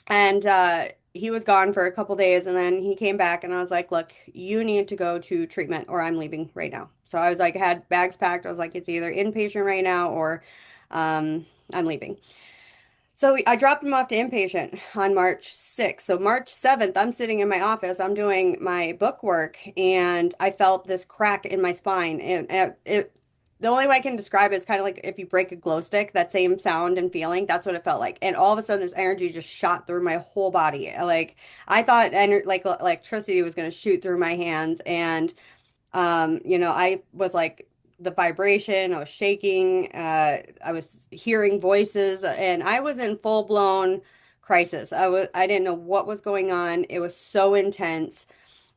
And he was gone for a couple days, and then he came back, and I was like, "Look, you need to go to treatment, or I'm leaving right now." So I was like, had bags packed. I was like, "It's either inpatient right now, or I'm leaving." So I dropped him off to inpatient on March 6th. So March 7th, I'm sitting in my office, I'm doing my book work, and I felt this crack in my spine. And the only way I can describe it is kind of like if you break a glow stick, that same sound and feeling, that's what it felt like. And all of a sudden, this energy just shot through my whole body. Like I thought, like electricity was going to shoot through my hands, and I was like the vibration, I was shaking, I was hearing voices, and I was in full blown crisis. I didn't know what was going on. It was so intense.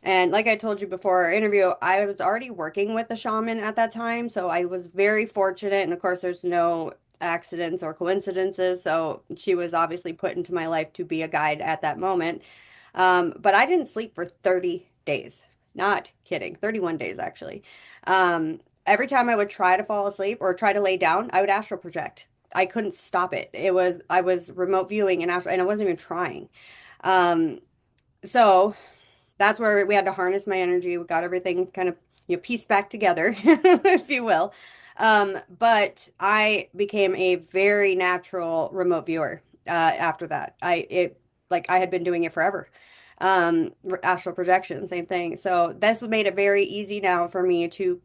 And like I told you before our interview, I was already working with the shaman at that time, so I was very fortunate. And of course, there's no accidents or coincidences, so she was obviously put into my life to be a guide at that moment. But I didn't sleep for 30 days. Not kidding. 31 days, actually. Every time I would try to fall asleep or try to lay down, I would astral project. I couldn't stop it. I was remote viewing and astral, and I wasn't even trying. Um, so that's where we had to harness my energy. We got everything kind of, pieced back together, if you will. But I became a very natural remote viewer after that. I had been doing it forever. Astral projection, same thing. So this made it very easy now for me to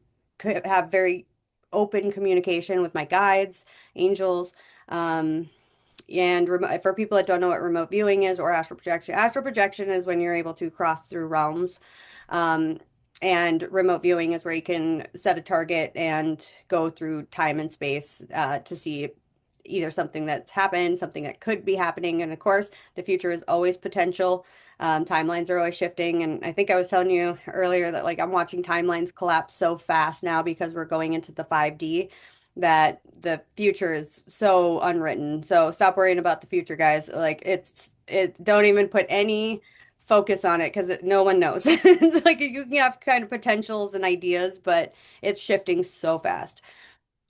have very open communication with my guides, angels. Um, and for people that don't know what remote viewing is or astral projection is when you're able to cross through realms. Um, and remote viewing is where you can set a target and go through time and space to see either something that's happened, something that could be happening. And of course, the future is always potential. Timelines are always shifting. And I think I was telling you earlier that like I'm watching timelines collapse so fast now because we're going into the 5D that the future is so unwritten. So stop worrying about the future, guys. Like don't even put any focus on it because no one knows. It's like you can have kind of potentials and ideas, but it's shifting so fast.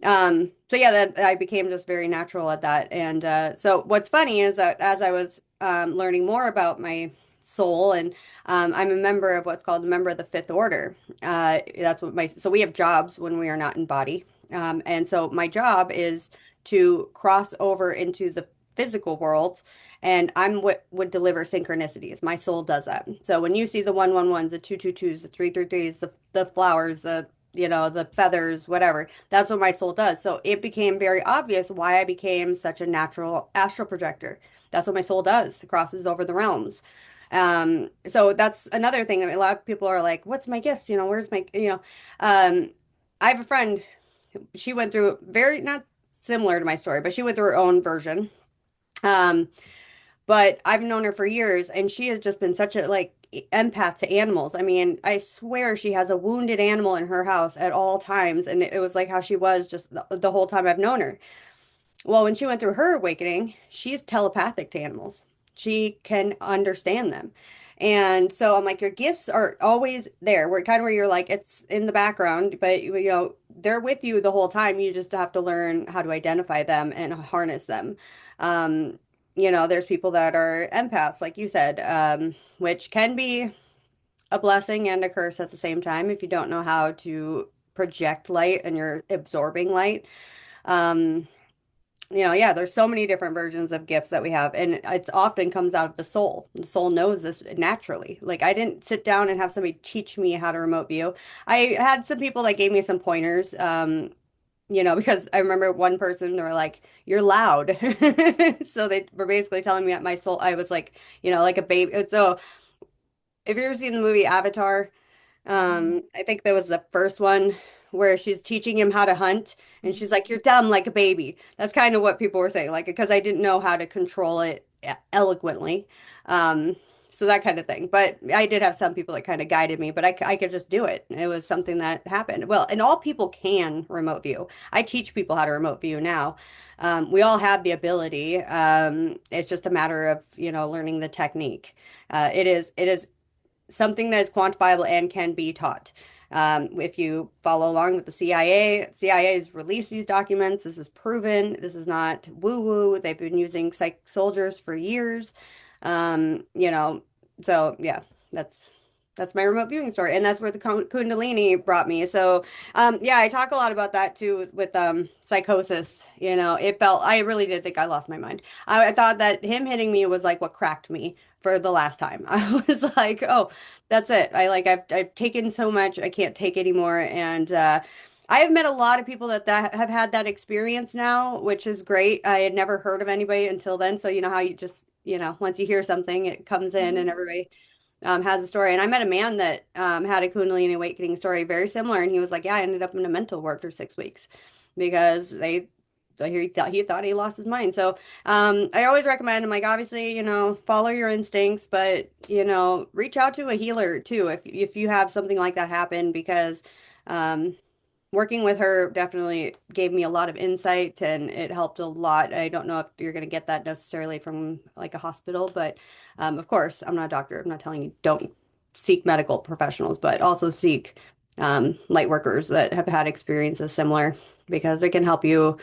So yeah, that I became just very natural at that. And so what's funny is that as I was learning more about my soul, and I'm a member of what's called a member of the Fifth Order. So we have jobs when we are not in body. And so my job is to cross over into the physical world, and I'm what would deliver synchronicities. My soul does that. So when you see the 111s, the 222s, the 333s, the flowers, the feathers, whatever, that's what my soul does. So it became very obvious why I became such a natural astral projector. That's what my soul does. It crosses over the realms. So that's another thing that a lot of people are like, what's my gifts? Where's um, I have a friend, she went through very, not similar to my story, but she went through her own version. Um, but I've known her for years, and she has just been such a like empath to animals. I mean, I swear she has a wounded animal in her house at all times, and it was like how she was just the whole time I've known her. Well, when she went through her awakening, she's telepathic to animals. She can understand them. And so I'm like, your gifts are always there. We're kind of where you're like, it's in the background, but they're with you the whole time. You just have to learn how to identify them and harness them. Um, there's people that are empaths, like you said, which can be a blessing and a curse at the same time if you don't know how to project light and you're absorbing light. Um, yeah, there's so many different versions of gifts that we have, and it's often comes out of the soul. The soul knows this naturally. Like I didn't sit down and have somebody teach me how to remote view. I had some people that gave me some pointers, because I remember one person, they were like, "You're loud." So they were basically telling me that my soul, I was like, like a baby. So if you've ever seen the movie Avatar, Mhm. I think that was the first one where she's teaching him how to hunt, and she's Mhm. like, "You're dumb like a baby." That's kind of what people were saying, like because I didn't know how to control it eloquently. Um, so that kind of thing. But I did have some people that kind of guided me, but I could just do it. It was something that happened. Well, and all people can remote view. I teach people how to remote view now. We all have the ability. It's just a matter of, learning the technique. It is something that is quantifiable and can be taught. If you follow along with the CIA has released these documents. This is proven. This is not woo-woo. They've been using psych soldiers for years. Um, you know, so yeah, that's that's my remote viewing story, and that's where the Kundalini brought me. So, yeah, I talk a lot about that too with psychosis. I really did think I lost my mind. I thought that him hitting me was like what cracked me for the last time. I was like, oh, that's it. I've taken so much, I can't take anymore. And I have met a lot of people that have had that experience now, which is great. I had never heard of anybody until then. So you know how you just, once you hear something, it comes in and Mhm. everybody has a story. And I met a man that had a Kundalini awakening story very similar, and he was like, "Yeah, I ended up in a mental ward for 6 weeks because he thought he lost his mind." So I always recommend, I'm like, obviously, follow your instincts, but reach out to a healer too if you have something like that happen because um, working with her definitely gave me a lot of insight and it helped a lot. I don't know if you're going to get that necessarily from like a hospital, but of course, I'm not a doctor. I'm not telling you don't seek medical professionals, but also seek light workers that have had experiences similar because it can help you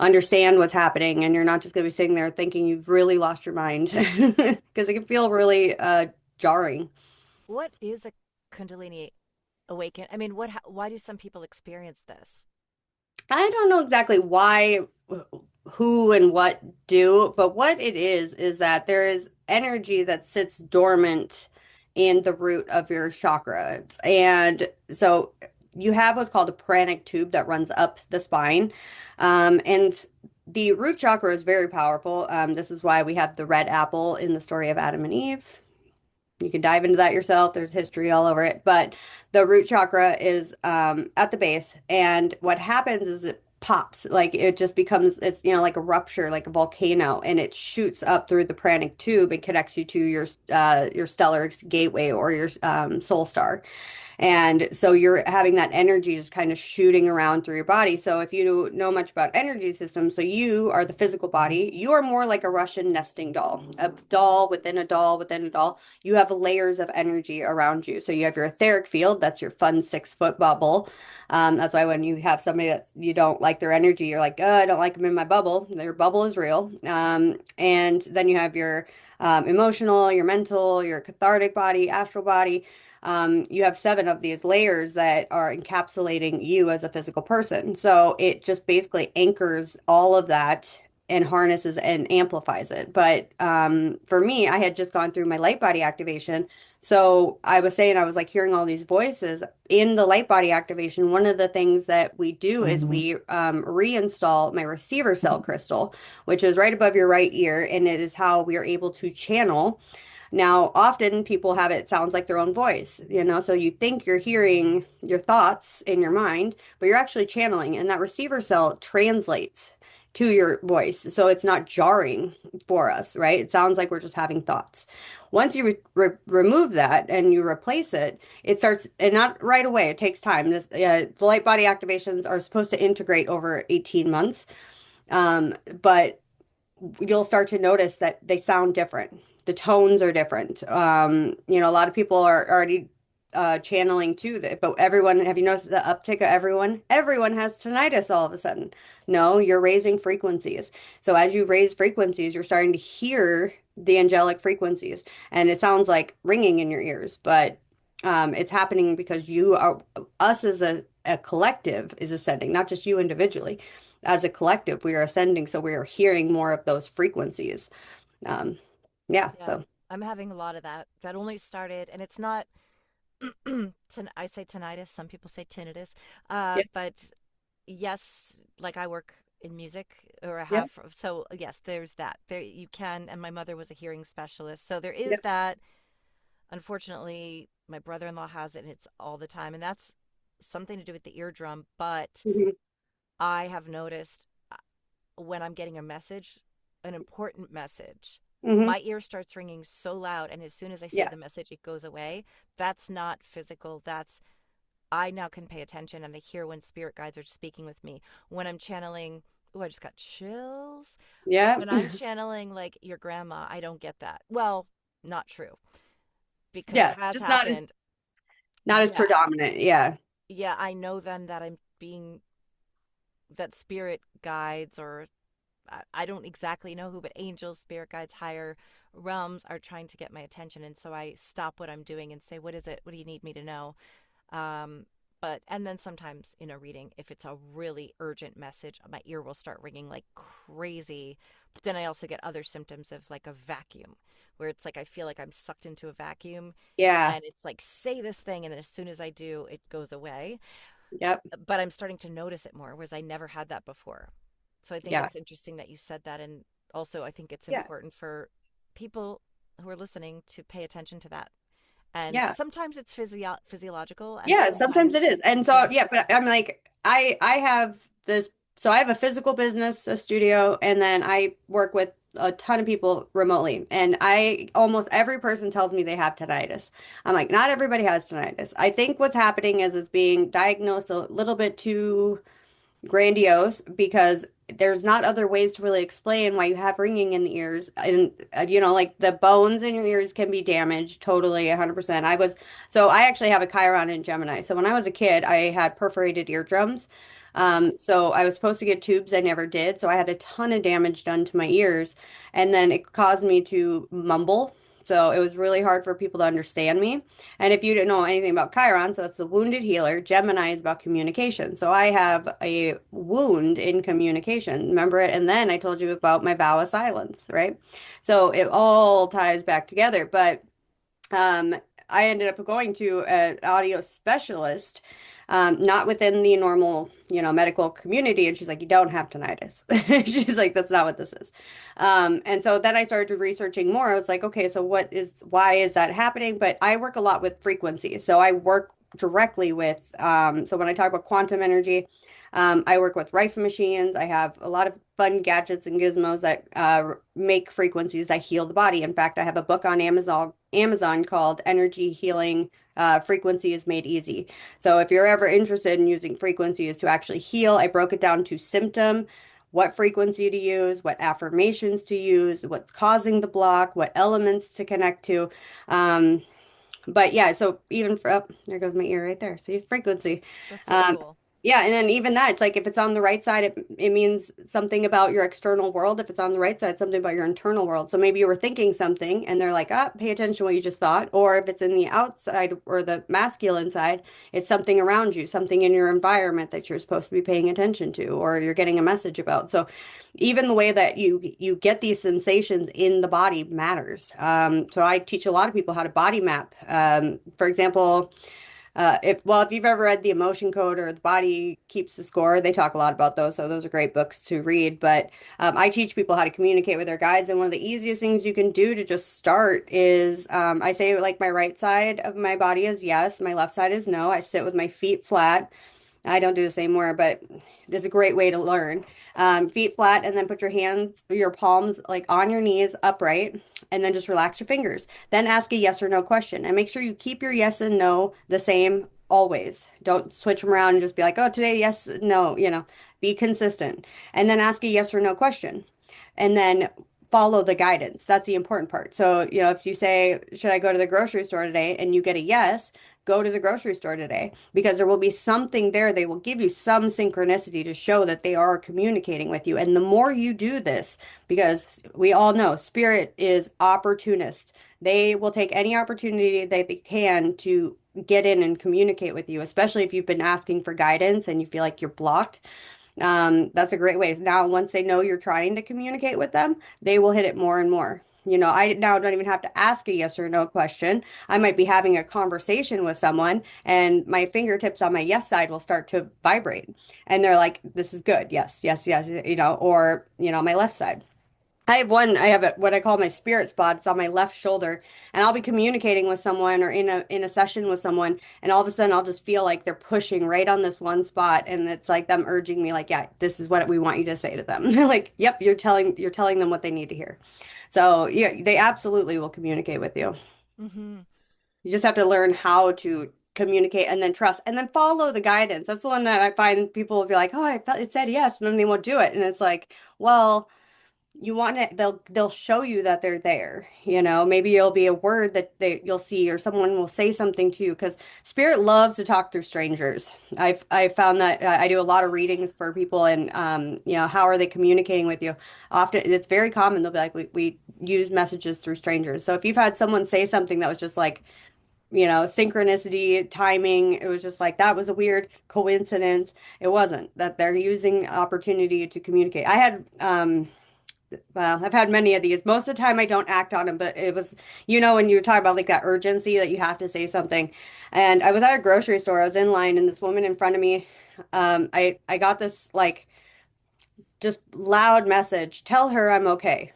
understand what's happening and you're not just going to be sitting there thinking you've really lost your mind because it can feel really jarring. What is a Kundalini awaken? I mean, why do some people experience this? I don't know exactly why, who, and what do, but what it is that there is energy that sits dormant in the root of your chakras. And so you have what's called a pranic tube that runs up the spine. And the root chakra is very powerful. This is why we have the red apple in the story of Adam and Eve. You can dive into that yourself. There's history all over it. But the root chakra is at the base. And what happens is it pops. Like it just becomes, it's, like a rupture, like a volcano. And it shoots up through the pranic tube and connects you to your stellar gateway or your soul star. And so you're having that energy just kind of shooting around through your body. So if you know much about energy systems, so you are the physical body, you are more like a Russian nesting doll, a doll within a doll within a doll. You have layers of energy around you. So you have your etheric field, that's your fun 6 foot bubble. That's why when you have somebody that you don't like their energy, you're like, oh, I don't like them in my bubble. Their bubble is real. And then you have your emotional, your mental, your cathartic body, astral body. You have 7 of these layers that are encapsulating you as a physical person. So it just basically anchors all of that and harnesses and amplifies it. But for me, I had just gone through my light body activation. So I was saying, I was like hearing all these voices in the light body activation. One of the things that we do is we reinstall my receiver cell crystal, which is right above your right ear. And it is how we are able to channel. Now, often people have it sounds like their own voice, so you think you're hearing your thoughts in your mind, but you're actually channeling, and that receiver cell translates to your voice. So it's not jarring for us, right? It sounds like we're just having thoughts. Once you remove that and you replace it, it starts, and not right away, it takes time. The light body activations are supposed to integrate over 18 months. But you'll start to notice that they sound different. The tones are different. A lot of people are already channeling too, that, but everyone, have you noticed the uptick of everyone? Everyone has tinnitus all of a sudden. No, you're raising frequencies. So as you raise frequencies, you're starting to hear the angelic frequencies, and it sounds like ringing in your ears, but it's happening because you are, us as a collective is ascending, not just you individually. As a collective, we are ascending, so we are hearing more of those frequencies. Um, yeah, Yeah, so I'm having a lot of that. That only started, and it's not, I say tinnitus, some people say tinnitus. yeah, But yes, like I work in music or I yeah, have, so yes, there's that. There you can, and my mother was a hearing specialist. So there yeah, is that. Unfortunately, my brother-in-law has it and it's all the time, and that's something to do with the eardrum, but hmm I have noticed when I'm getting a message, an important message, hmm my ear starts ringing so loud. And as soon as I say yeah, the message, it goes away. That's not physical. I now can pay attention and I hear when spirit guides are speaking with me. When I'm channeling, oh, I just got chills. yeah, When I'm channeling like your grandma, I don't get that. Well, not true because it yeah. has Just not as happened. not as Yeah. predominant. Yeah, Yeah. I know then that that spirit guides or I don't exactly know who, but angels, spirit guides, higher realms are trying to get my attention. And so I stop what I'm doing and say, what is it? What do you need me to know? Um, and then sometimes in a reading, if it's a really urgent message, my ear will start ringing like crazy. But then I also get other symptoms of like a vacuum where it's like I feel like I'm sucked into a vacuum yeah, and it's like, say this thing. And then as soon as I do, it goes away. yep, But I'm starting to notice it more, whereas I never had that before. So I think yeah, it's interesting that you said that. And also, I think it's yeah, important for people who are listening to pay attention to that. And yeah. sometimes it's physiological, and Yeah, sometimes sometimes, it is. And so yeah. yeah, but I'm like I have this, so I have a physical business, a studio, and then I work with a ton of people remotely. And I almost every person tells me they have tinnitus. I'm like, not everybody has tinnitus. I think what's happening is it's being diagnosed a little bit too grandiose because there's not other ways to really explain why you have ringing in the ears. And like the bones in your ears can be damaged totally 100%. I actually have a Chiron in Gemini. So when I was a kid, I had perforated eardrums. So I was supposed to get tubes. I never did. So I had a ton of damage done to my ears, and then it caused me to mumble. So it was really hard for people to understand me. And if you didn't know anything about Chiron, so that's the wounded healer, Gemini is about communication. So I have a wound in communication. Remember it? And then I told you about my vow of silence, right? So it all ties back together. But um, I ended up going to an audio specialist, not within the normal, medical community. And she's like, you don't have tinnitus. She's like, that's not what this is. And so then I started researching more. I was like, okay, so why is that happening? But I work a lot with frequency. So I work directly with, so when I talk about quantum energy, I work with rifle machines. I have a lot of fun gadgets and gizmos that make frequencies that heal the body. In fact, I have a book on Amazon called Energy Healing Frequencies Made Easy. So if you're ever interested in using frequencies to actually heal, I broke it down to symptom, what frequency to use, what affirmations to use, what's causing the block, what elements to connect to. Um, but yeah, so even for, oh, there goes my ear right there. See, frequency. That's so Um, cool. yeah, and then even that, it's like if it's on the right side, it means something about your external world. If it's on the right side, something about your internal world. So maybe you were thinking something and they're like, ah, pay attention to what you just thought. Or if it's in the outside or the masculine side, it's something around you, something in your environment that you're supposed to be paying attention to, or you're getting a message about. So even the way that you get these sensations in the body matters. So I teach a lot of people how to body map. For example, if you've ever read The Emotion Code or The Body Keeps the Score, they talk a lot about those. So those are great books to read. But I teach people how to communicate with their guides, and one of the easiest things you can do to just start is I say like my right side of my body is yes, my left side is no. I sit with my feet flat. I don't do this anymore, but this is a great way to learn. Feet flat, and then put your hands, your palms like on your knees upright, and then just relax your fingers. Then ask a yes or no question, and make sure you keep your yes and no the same always. Don't switch them around and just be like, oh, today, yes, no, be consistent. And then ask a yes or no question. And then follow the guidance. That's the important part. So, if you say, should I go to the grocery store today? And you get a yes, go to the grocery store today because there will be something there. They will give you some synchronicity to show that they are communicating with you. And the more you do this, because we all know spirit is opportunist, they will take any opportunity that they can to get in and communicate with you, especially if you've been asking for guidance and you feel like you're blocked. That's a great way. Now, once they know you're trying to communicate with them, they will hit it more and more. I now don't even have to ask a yes or no question. I might be having a conversation with someone, and my fingertips on my yes side will start to vibrate. And they're like, this is good. Yes, yes, yes, or, my left side. I have what I call my spirit spot. It's on my left shoulder, and I'll be communicating with someone or in a session with someone, and all of a sudden I'll just feel like they're pushing right on this one spot, and it's like them urging me, like, yeah, this is what we want you to say to them. Like, yep, you're telling them what they need to hear. So yeah, they absolutely will communicate with you. Hmm. You just have to learn how to communicate and then trust and then follow the guidance. That's the one that I find people will be like, oh, I felt it said yes, and then they won't do it, and it's like, well, you want it, they'll show you that they're there. Maybe it'll be a word that you'll see, or someone will say something to you, because spirit loves to talk through strangers. I've found that I do a lot of readings for people, and how are they communicating with you? Often it's very common, they'll be like, we use messages through strangers. So if you've had someone say something that was just like, synchronicity, timing, it was just like that was a weird coincidence. It wasn't that they're using opportunity to communicate. I've had many of these. Most of the time I don't act on them, but it was, when you talk about like that urgency that you have to say something. And I was at a grocery store, I was in line, and this woman in front of me, I got this like just loud message, tell her I'm okay.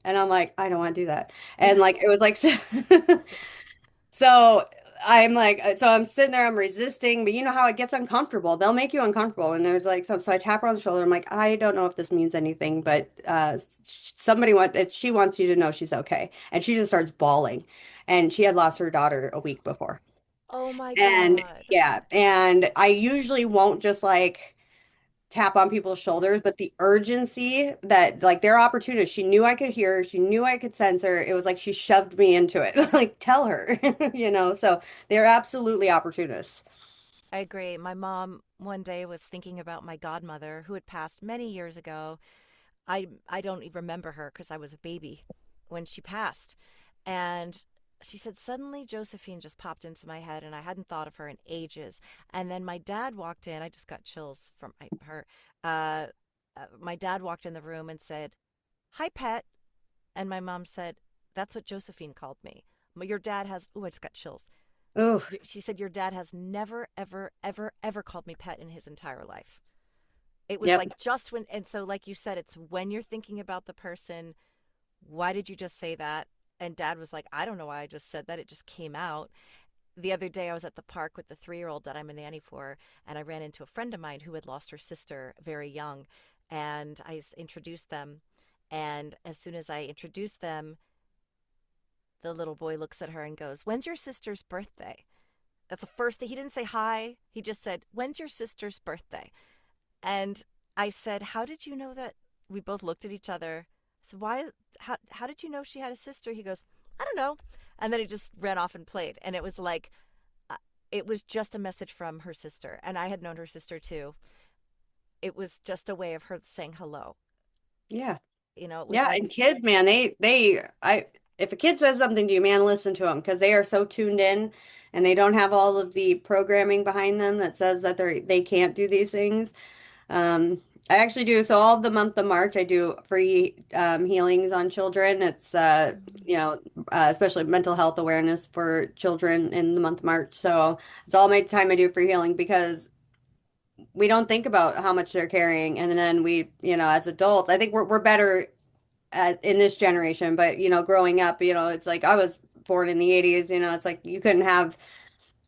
And I'm like, I don't want to do that. And like it was like so so I'm sitting there, I'm resisting, but you know how it gets uncomfortable. They'll make you uncomfortable. And there's like so I tap her on the shoulder. I'm like, I don't know if this means anything, but she wants you to know she's okay. And she just starts bawling. And she had lost her daughter a week before. Oh my And God. yeah, and I usually won't just like tap on people's shoulders, but the urgency that like their opportunity, she knew I could hear her, she knew I could sense her. It was like she shoved me into it. Like, tell her, so they're absolutely opportunists. I agree. My mom one day was thinking about my godmother who had passed many years ago. I don't even remember her because I was a baby when she passed. And she said, suddenly Josephine just popped into my head, and I hadn't thought of her in ages. And then my dad walked in. I just got chills from her. Uh, my dad walked in the room and said, hi, pet. And my mom said, that's what Josephine called me. Your dad has, oh, I just got chills. Oh, She said, your dad has never, ever, ever, ever called me pet in his entire life. It was yep. like just when, and so, like you said, it's when you're thinking about the person, why did you just say that? And dad was like, I don't know why I just said that. It just came out. The other day, I was at the park with the 3-year-old that I'm a nanny for, and I ran into a friend of mine who had lost her sister very young. And I introduced them. And as soon as I introduced them, the little boy looks at her and goes, when's your sister's birthday? That's the first thing. He didn't say hi. He just said, when's your sister's birthday? And I said, how did you know that? We both looked at each other. So how did you know she had a sister? He goes, I don't know. And then he just ran off and played. And it was like, uh, it was just a message from her sister. And I had known her sister too. It was just a way of her saying hello. Yeah. It was Yeah, like, and kids, man, if a kid says something to you, man, listen to them because they are so tuned in, and they don't have all of the programming behind them that says that they can't do these things. I actually do. So all of the month of March, I do free healings on children. It's especially mental health awareness for children in the month of March. So it's all my time I do free healing, because we don't think about how much they're carrying, and then we, as adults, I think we're better in this generation. But growing up, it's like I was born in the 80s. It's like you couldn't have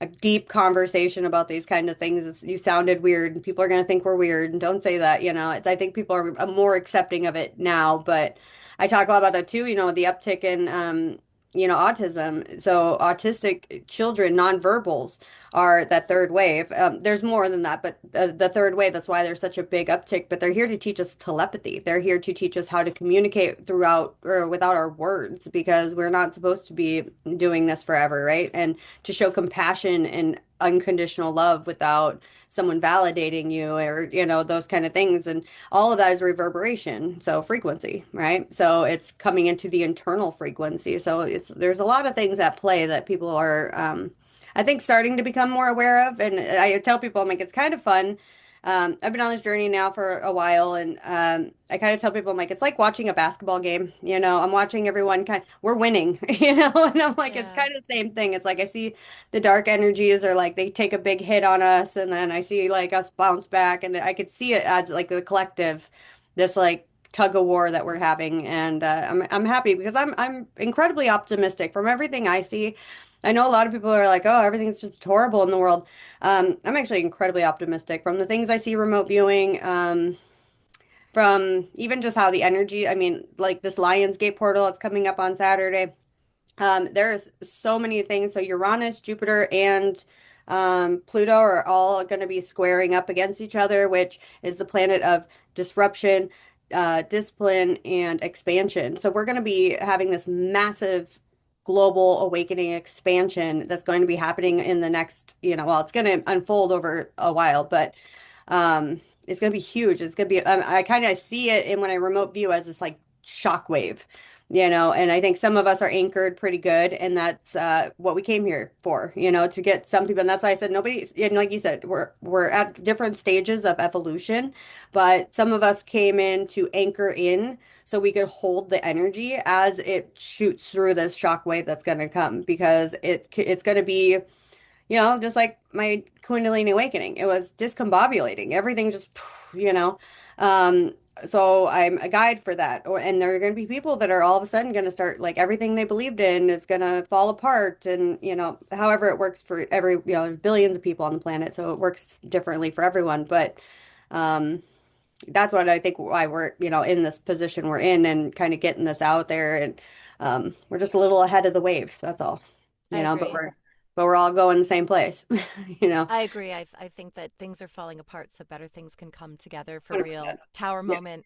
a deep conversation about these kind of things. You sounded weird, and people are going to think we're weird, and don't say that, you know. I think people are more accepting of it now, but I talk a lot about that too, you know, the uptick in autism. So autistic children, nonverbals are that third wave. There's more than that, but the third wave, that's why there's such a big uptick. But they're here to teach us telepathy. They're here to teach us how to communicate throughout or without our words, because we're not supposed to be doing this forever, right? And to show compassion and unconditional love without someone validating you, or those kind of things. And all of that is reverberation, so frequency, right? So it's coming into the internal frequency. So there's a lot of things at play that people are I think starting to become more aware of. And I tell people, I'm like, it's kind of fun. I've been on this journey now for a while, and I kind of tell people, I'm like, it's like watching a basketball game. I'm watching everyone we're winning, and I'm like, it's Yeah. kind of the same thing. It's like I see the dark energies, or like they take a big hit on us, and then I see like us bounce back, and I could see it as like the collective, this like tug of war that we're having. And I'm happy because I'm incredibly optimistic from everything I see. I know a lot of people are like, oh, everything's just horrible in the world. I'm actually incredibly optimistic from the things I see remote viewing, from even just how the energy, I mean, like this Lionsgate portal that's coming up on Saturday. There's so many things. So Uranus, Jupiter, and Pluto are all going to be squaring up against each other, which is the planet of disruption, discipline, and expansion. So we're going to be having this massive global awakening expansion that's going to be happening in the next, well, it's going to unfold over a while, but it's going to be huge. It's going to be, I kind of see it in when I remote view as this like shockwave, and I think some of us are anchored pretty good, and that's what we came here for, to get some people. And that's why I said nobody, and like you said, we're at different stages of evolution, but some of us came in to anchor in so we could hold the energy as it shoots through this shockwave that's going to come, because it's going to be, just like my Kundalini awakening. It was discombobulating. Everything just, you know. Um, so I'm a guide for that. And there are going to be people that are all of a sudden going to start, like, everything they believed in is going to fall apart. And, however it works for every, there's billions of people on the planet, so it works differently for everyone. But um, that's what I think why we're, in this position we're in, and kind of getting this out there. And we're just a little ahead of the wave. That's all, I but agree. we're all going the same place, you know. I agree. I think that things are falling apart so better things can come together for real. 100%. Tower Yeah. moment.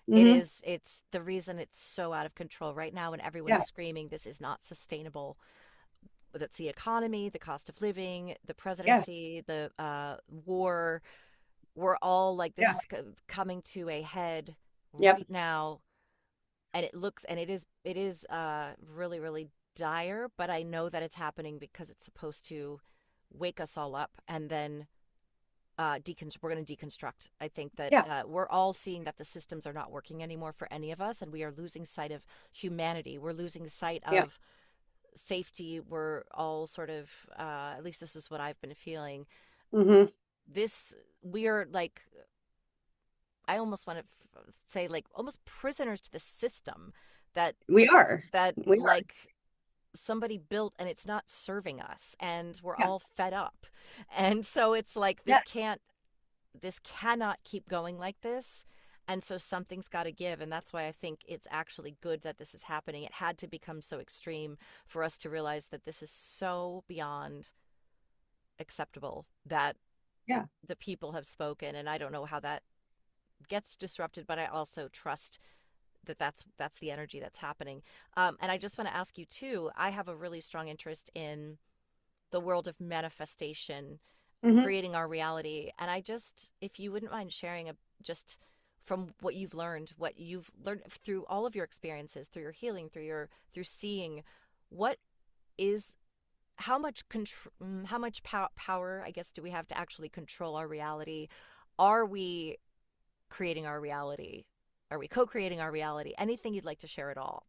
Hmm. It's the reason it's so out of control right now, and everyone's Yeah. screaming this is not sustainable. That's the economy, the cost of living, the Yeah. presidency, the war. We're all like, this Yeah. is coming to a head Yep. right now, and it is really really dire. But I know that it's happening because it's supposed to wake us all up, and then we're going to deconstruct. I think that Yeah. we're all seeing that the systems are not working anymore for any of us, and we are losing sight of humanity. We're losing sight Yeah. of safety. We're all sort of, at least this is what I've been feeling. Hmm. This, we are like, I almost want to say, like, almost prisoners to the system that, We are. that We are. like, somebody built, and it's not serving us, and we're Yeah. all fed up. And so it's like, Yeah. this cannot keep going like this. And so something's got to give. And that's why I think it's actually good that this is happening. It had to become so extreme for us to realize that this is so beyond acceptable that Yeah. the people have spoken. And I don't know how that gets disrupted, but I also trust that that's the energy that's happening. And I just want to ask you too, I have a really strong interest in the world of manifestation, Hmm. creating our reality. And I just, if you wouldn't mind sharing just from what you've learned through all of your experiences, through your healing, through seeing, what is, how much power, I guess, do we have to actually control our reality? Are we creating our reality? Are we co-creating our reality? Anything you'd like to share at all?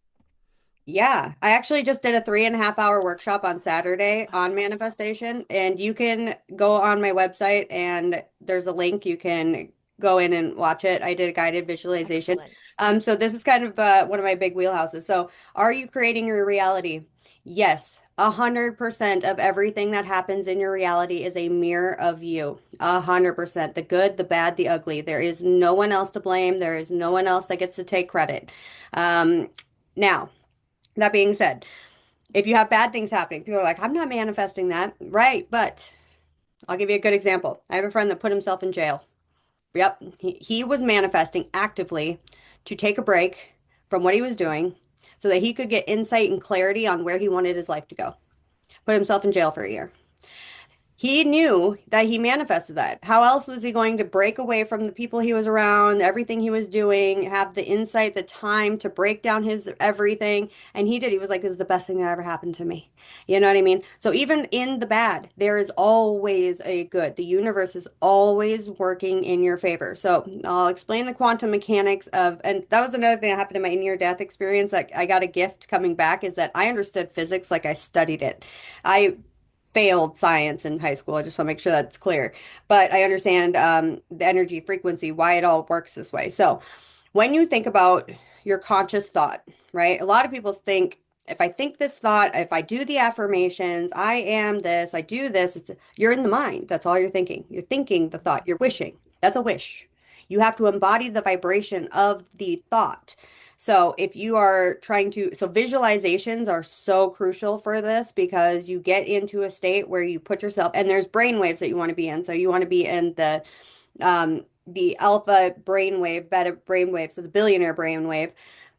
Yeah. I actually just did a 3.5 hour workshop on Saturday on manifestation, and you can go on my website and there's a link. You can go in and watch it. I did a guided visualization. Excellent. So this is kind of one of my big wheelhouses. So, are you creating your reality? Yes, 100% of everything that happens in your reality is a mirror of you. 100%. The good, the bad, the ugly. There is no one else to blame. There is no one else that gets to take credit. Um, Now, that being said, if you have bad things happening, people are like, I'm not manifesting that. Right. But I'll give you a good example. I have a friend that put himself in jail. Yep. He was manifesting actively to take a break from what he was doing so that he could get insight and clarity on where he wanted his life to go. Put himself in jail for a year. He knew that he manifested that. How else was he going to break away from the people he was around, everything he was doing, have the insight, the time to break down his everything? And he did. He was like, this is the best thing that ever happened to me. You know what I mean? So even in the bad, there is always a good. The universe is always working in your favor. So I'll explain the quantum mechanics of, and that was another thing that happened in my near-death experience. Like I got a gift coming back is that I understood physics like I studied it. I failed science in high school. I just want to make sure that's clear. But I understand the energy frequency, why it all works this way. So when you think about your conscious thought, right? A lot of people think if I think this thought, if I do the affirmations, I am this, I do this, you're in the mind. That's all you're thinking. You're thinking the thought, you're wishing. That's a wish. You have to embody the vibration of the thought. So if you are trying to, so visualizations are so crucial for this because you get into a state where you put yourself, and there's brain waves that you want to be in. So you want to be in the alpha brainwave, beta brainwave, so the billionaire brainwave.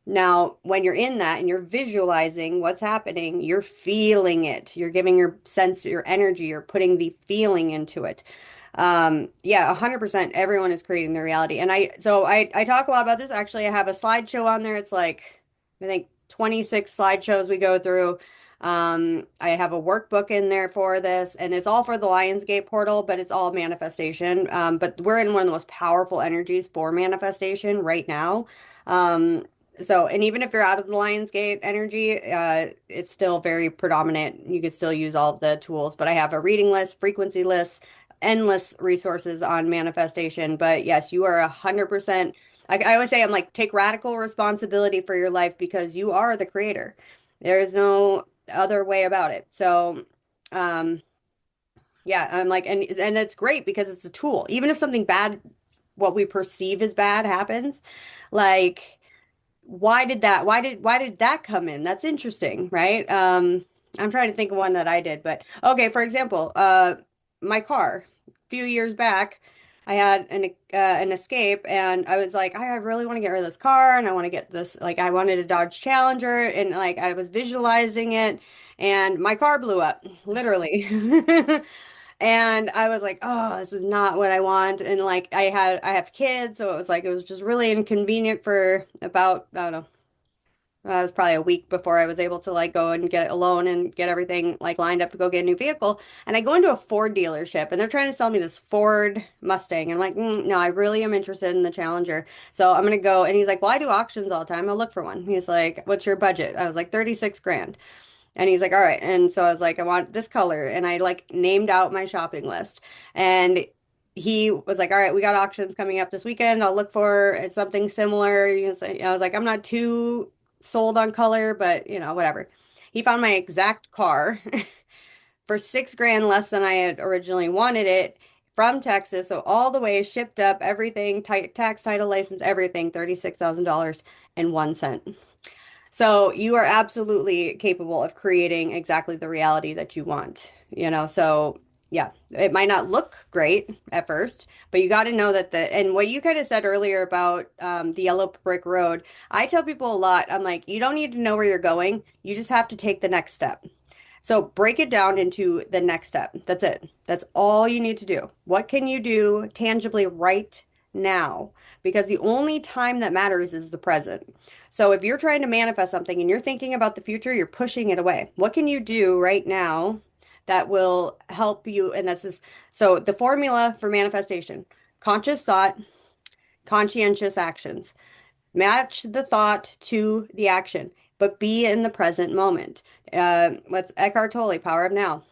Now, when you're in that and you're visualizing what's happening, you're feeling it. You're giving your sense, your energy, you're putting the feeling into it. Yeah, 100% everyone is creating their reality. And I talk a lot about this. Actually, I have a slideshow on there. It's like, I think 26 slideshows we go through. I have a workbook in there for this, and it's all for the Lionsgate portal, but it's all manifestation. But we're in one of the most powerful energies for manifestation right now. Um, and even if you're out of the Lionsgate energy, it's still very predominant. You could still use all of the tools, but I have a reading list, frequency list, endless resources on manifestation. But yes, you are 100%. I always say, I'm like, take radical responsibility for your life because you are the creator. There is no other way about it. So, um, yeah, I'm like, and it's great because it's a tool. Even if something bad, what we perceive as bad happens, like why did that come in? That's interesting, right? I'm trying to think of one that I did, but okay, for example, my car. A few years back, I had an Escape, and I was like, I really want to get rid of this car, and I want to get this, like, I wanted a Dodge Challenger, and like I was visualizing it, and my car blew up, literally. And I was like, oh, this is not what I want. And like I have kids, so it was just really inconvenient for about, I don't know, it was probably a week before I was able to like go and get a loan and get everything like lined up to go get a new vehicle. And I go into a Ford dealership and they're trying to sell me this Ford Mustang. And I'm like, no, I really am interested in the Challenger. So I'm gonna go. And he's like, well, I do auctions all the time. I'll look for one. He's like, what's your budget? I was like, 36 grand. And he's like, all right. And so I was like, I want this color. And I like named out my shopping list. And he was like, all right, we got auctions coming up this weekend. I'll look for something similar. I was like, I'm not too sold on color, but whatever. He found my exact car for 6 grand less than I had originally wanted it from Texas. So all the way shipped up, everything, tax, title, license, everything, $36,000 and 1 cent. So you are absolutely capable of creating exactly the reality that you want, So yeah, it might not look great at first, but you got to know that and what you kind of said earlier about the yellow brick road, I tell people a lot, I'm like, you don't need to know where you're going. You just have to take the next step. So break it down into the next step. That's it. That's all you need to do. What can you do tangibly right now? Because the only time that matters is the present. So if you're trying to manifest something and you're thinking about the future, you're pushing it away. What can you do right now that will help you? And that's this. So the formula for manifestation, conscious thought, conscientious actions. Match the thought to the action, but be in the present moment. What's Eckhart Tolle, Power of Now?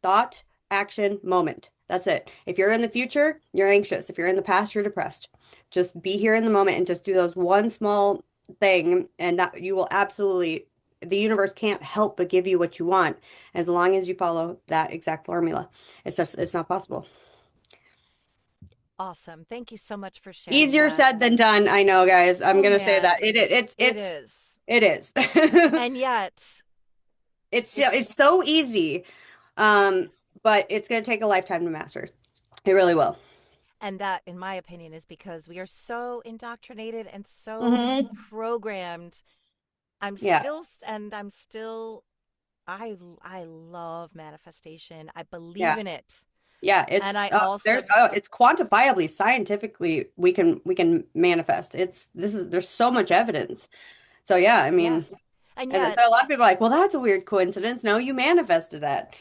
Thought, action, moment. That's it. If you're in the future, you're anxious. If you're in the past, you're depressed. Just be here in the moment and just do those one small thing, and that you will absolutely, the universe can't help but give you what you want as long as you follow that exact formula. It's not possible. Awesome. Thank you so much for sharing Easier that. said than done. I know, guys. I'm Oh gonna say that man, it it's is. it is. And yet, It's it's so easy, um, but it's gonna take a lifetime to master. It really will. and that, in my opinion, is because we are so indoctrinated and so Hmm. programmed. Yeah, I'm still, I love manifestation. I believe yeah, in it. yeah. And I There's also, it's quantifiably scientifically we can manifest. There's so much evidence. So yeah, I yeah. mean, And and so a yet, lot of people are like, well, that's a weird coincidence. No, you manifested that.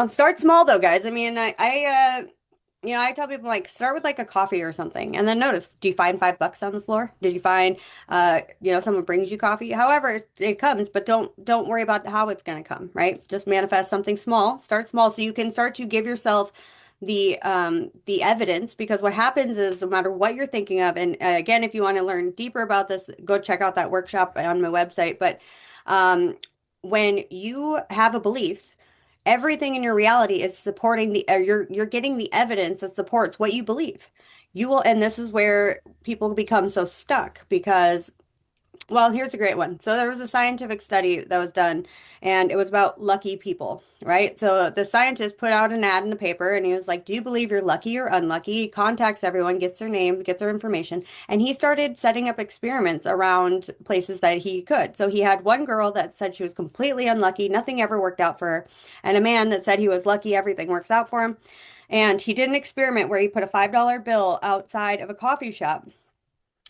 Start small though, guys. I mean, I tell people like start with like a coffee or something, and then notice, do you find $5 on the floor? Did you find, someone brings you coffee? However it comes, but don't worry about how it's going to come, right? Just manifest something small. Start small so you can start to give yourself the evidence, because what happens is no matter what you're thinking of, and again, if you want to learn deeper about this, go check out that workshop on my website. But um, when you have a belief, everything in your reality is supporting you're getting the evidence that supports what you believe. And this is where people become so stuck because, well, here's a great one. So there was a scientific study that was done, and it was about lucky people, right? So the scientist put out an ad in the paper, and he was like, "Do you believe you're lucky or unlucky?" He contacts everyone, gets their name, gets their information, and he started setting up experiments around places that he could. So he had one girl that said she was completely unlucky, nothing ever worked out for her, and a man that said he was lucky, everything works out for him. And he did an experiment where he put a $5 bill outside of a coffee shop,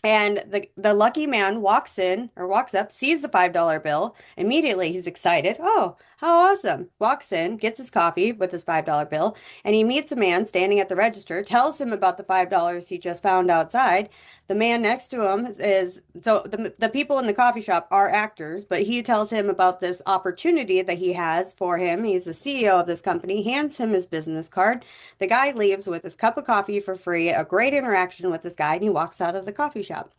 and the lucky man walks in or walks up, sees the $5 bill. Immediately he's excited. Oh, how awesome. Walks in, gets his coffee with his $5 bill, and he meets a man standing at the register, tells him about the $5 he just found outside. The man next to him so the people in the coffee shop are actors, but he tells him about this opportunity that he has for him. He's the CEO of this company, hands him his business card. The guy leaves with his cup of coffee for free, a great interaction with this guy, and he walks out of the coffee shop.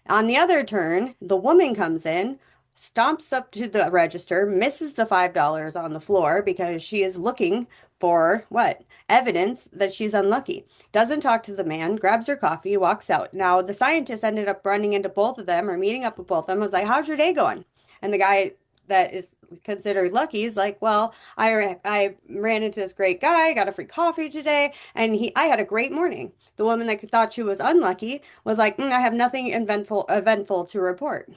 On the other turn, the woman comes in, stomps up to the register, misses the $5 on the floor because she is looking for what? Evidence that she's unlucky. Doesn't talk to the man, grabs her coffee, walks out. Now, the scientist ended up running into both of them or meeting up with both of them. Was like, "How's your day going?" And the guy that is considered lucky is like, "Well, I ran into this great guy, got a free coffee today, and I had a great morning." The woman that thought she was unlucky was like, "I have nothing eventful to report."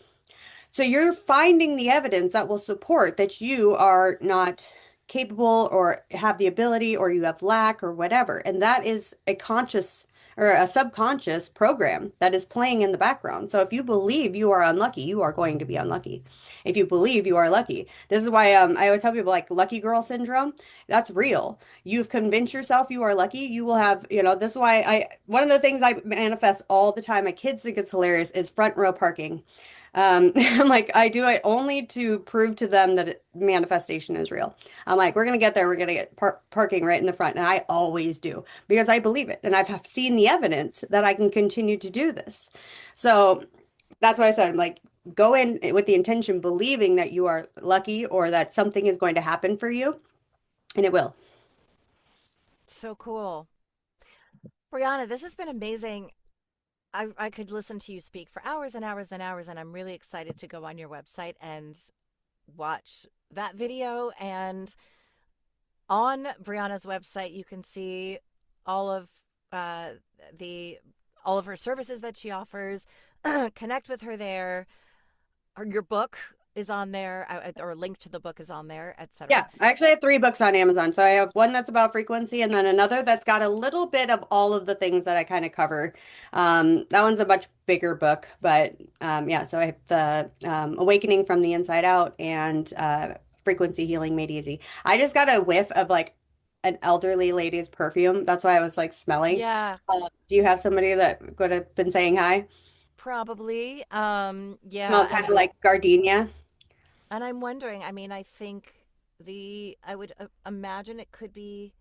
So you're finding the evidence that will support that you are not capable or have the ability or you have lack or whatever. And that is a conscious or a subconscious program that is playing in the background. So if you believe you are unlucky, you are going to be unlucky. If you believe you are lucky, this is why I always tell people like lucky girl syndrome. That's real. You've convinced yourself you are lucky. You will have, this is why one of the things I manifest all the time, my kids think it's hilarious, is front row parking. I'm like, I do it only to prove to them that manifestation is real. I'm like, we're gonna get there. We're gonna get parking right in the front, and I always do because I believe it, and I've seen the evidence that I can continue to do this. So that's why I said, I'm like, go in with the intention, believing that you are lucky or that something is going to happen for you, and it will. so cool. Brianna, this has been amazing. I could listen to you speak for hours and hours and hours, and I'm really excited to go on your website and watch that video. And on Brianna's website, you can see all of uh, the all of her services that she offers. Connect with her there. Your book is on there, or a link to the book is on there, Yeah, etc. I actually have 3 books on Amazon. So I have one that's about frequency and then another that's got a little bit of all of the things that I kind of cover. That one's a much bigger book, but yeah, so I have the Awakening from the Inside Out and Frequency Healing Made Easy. I just got a whiff of like an elderly lady's perfume. That's why I was like smelling. Yeah, Do you have somebody that would have been saying hi? probably. Smell Yeah, kind of like gardenia. and I'm wondering. I mean, I think I would imagine it could be.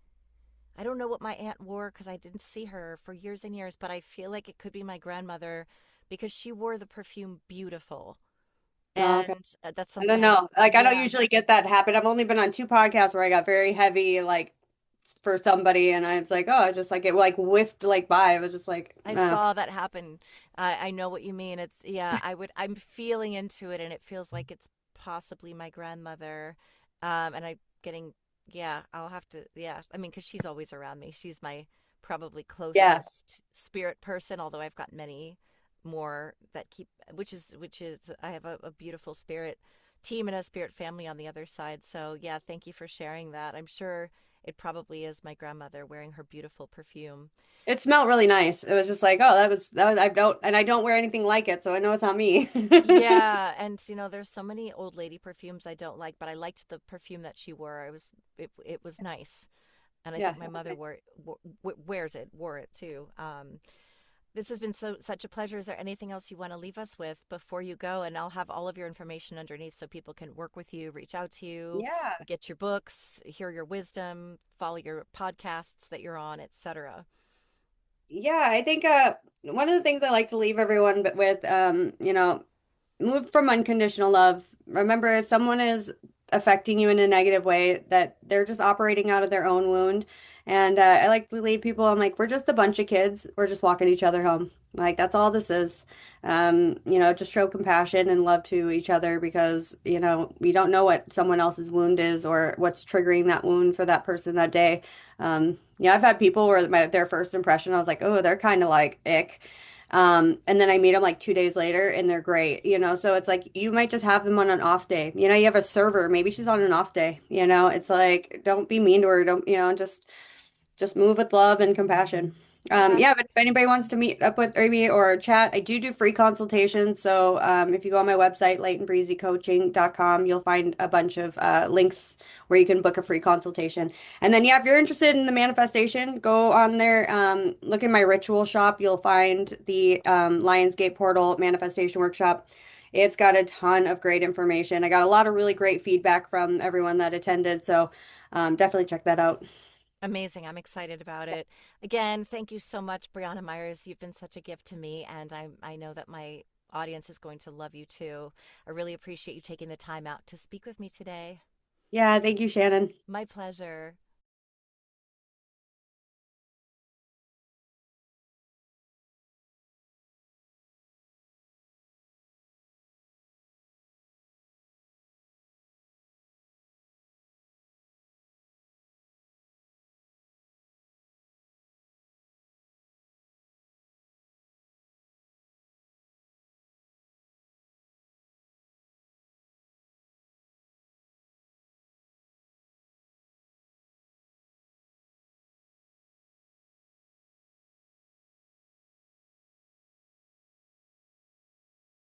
I don't know what my aunt wore because I didn't see her for years and years, but I feel like it could be my grandmother because she wore the perfume beautiful. Oh, okay. And that's I something don't I, know. Like, I don't yeah, usually get that happen. I've only been on two podcasts where I got very heavy, like for somebody, and I was like, oh, I just like it like whiffed like by. I was just like, I oh, saw that happen. I know what you mean. Yeah, I'm feeling into it and it feels like it's possibly my grandmother. And I'm getting, yeah, I'll have to, yeah. I mean, because she's always around me. She's my probably yeah. closest spirit person, although I've got many more that keep, I have a beautiful spirit team and a spirit family on the other side. So, yeah, thank you for sharing that. I'm sure it probably is my grandmother wearing her beautiful perfume. It smelled really nice. It was just like, oh, that was I don't wear anything like it, so I know it's not me. Yeah, and there's so many old lady perfumes I don't like, but I liked the perfume that she wore. It was nice, and I Yeah, think my mother nice. wore it too. This has been such a pleasure. Is there anything else you want to leave us with before you go? And I'll have all of your information underneath so people can work with you, reach out to you, Yeah. get your books, hear your wisdom, follow your podcasts that you're on, etc. Yeah, I think one of the things I like to leave everyone with, move from unconditional love. Remember, if someone is affecting you in a negative way, that they're just operating out of their own wound. And I like to leave people, I'm like, we're just a bunch of kids. We're just walking each other home. Like, that's all this is. Just show compassion and love to each other because, we don't know what someone else's wound is or what's triggering that wound for that person that day. Yeah, I've had people where their first impression, I was like, oh, they're kind of like ick. And then I meet them like 2 days later and they're great, so it's like you might just have them on an off day. You have a server, maybe she's on an off day, it's like don't be mean to her, don't, just move with love and compassion. Yeah, Yeah, but if anybody wants to meet up with me or chat, I do free consultations. So if you go on my website, lightandbreezycoaching.com, you'll find a bunch of links where you can book a free consultation. And then, yeah, if you're interested in the manifestation, go on there, look in my ritual shop. You'll find the Lionsgate Portal Manifestation Workshop. It's got a ton of great information. I got a lot of really great feedback from everyone that attended. So definitely check that out. amazing. I'm excited about it. Again, thank you so much, Brianna Myers. You've been such a gift to me, and I know that my audience is going to love you too. I really appreciate you taking the time out to speak with me today. Yeah, thank you, Shannon. My pleasure.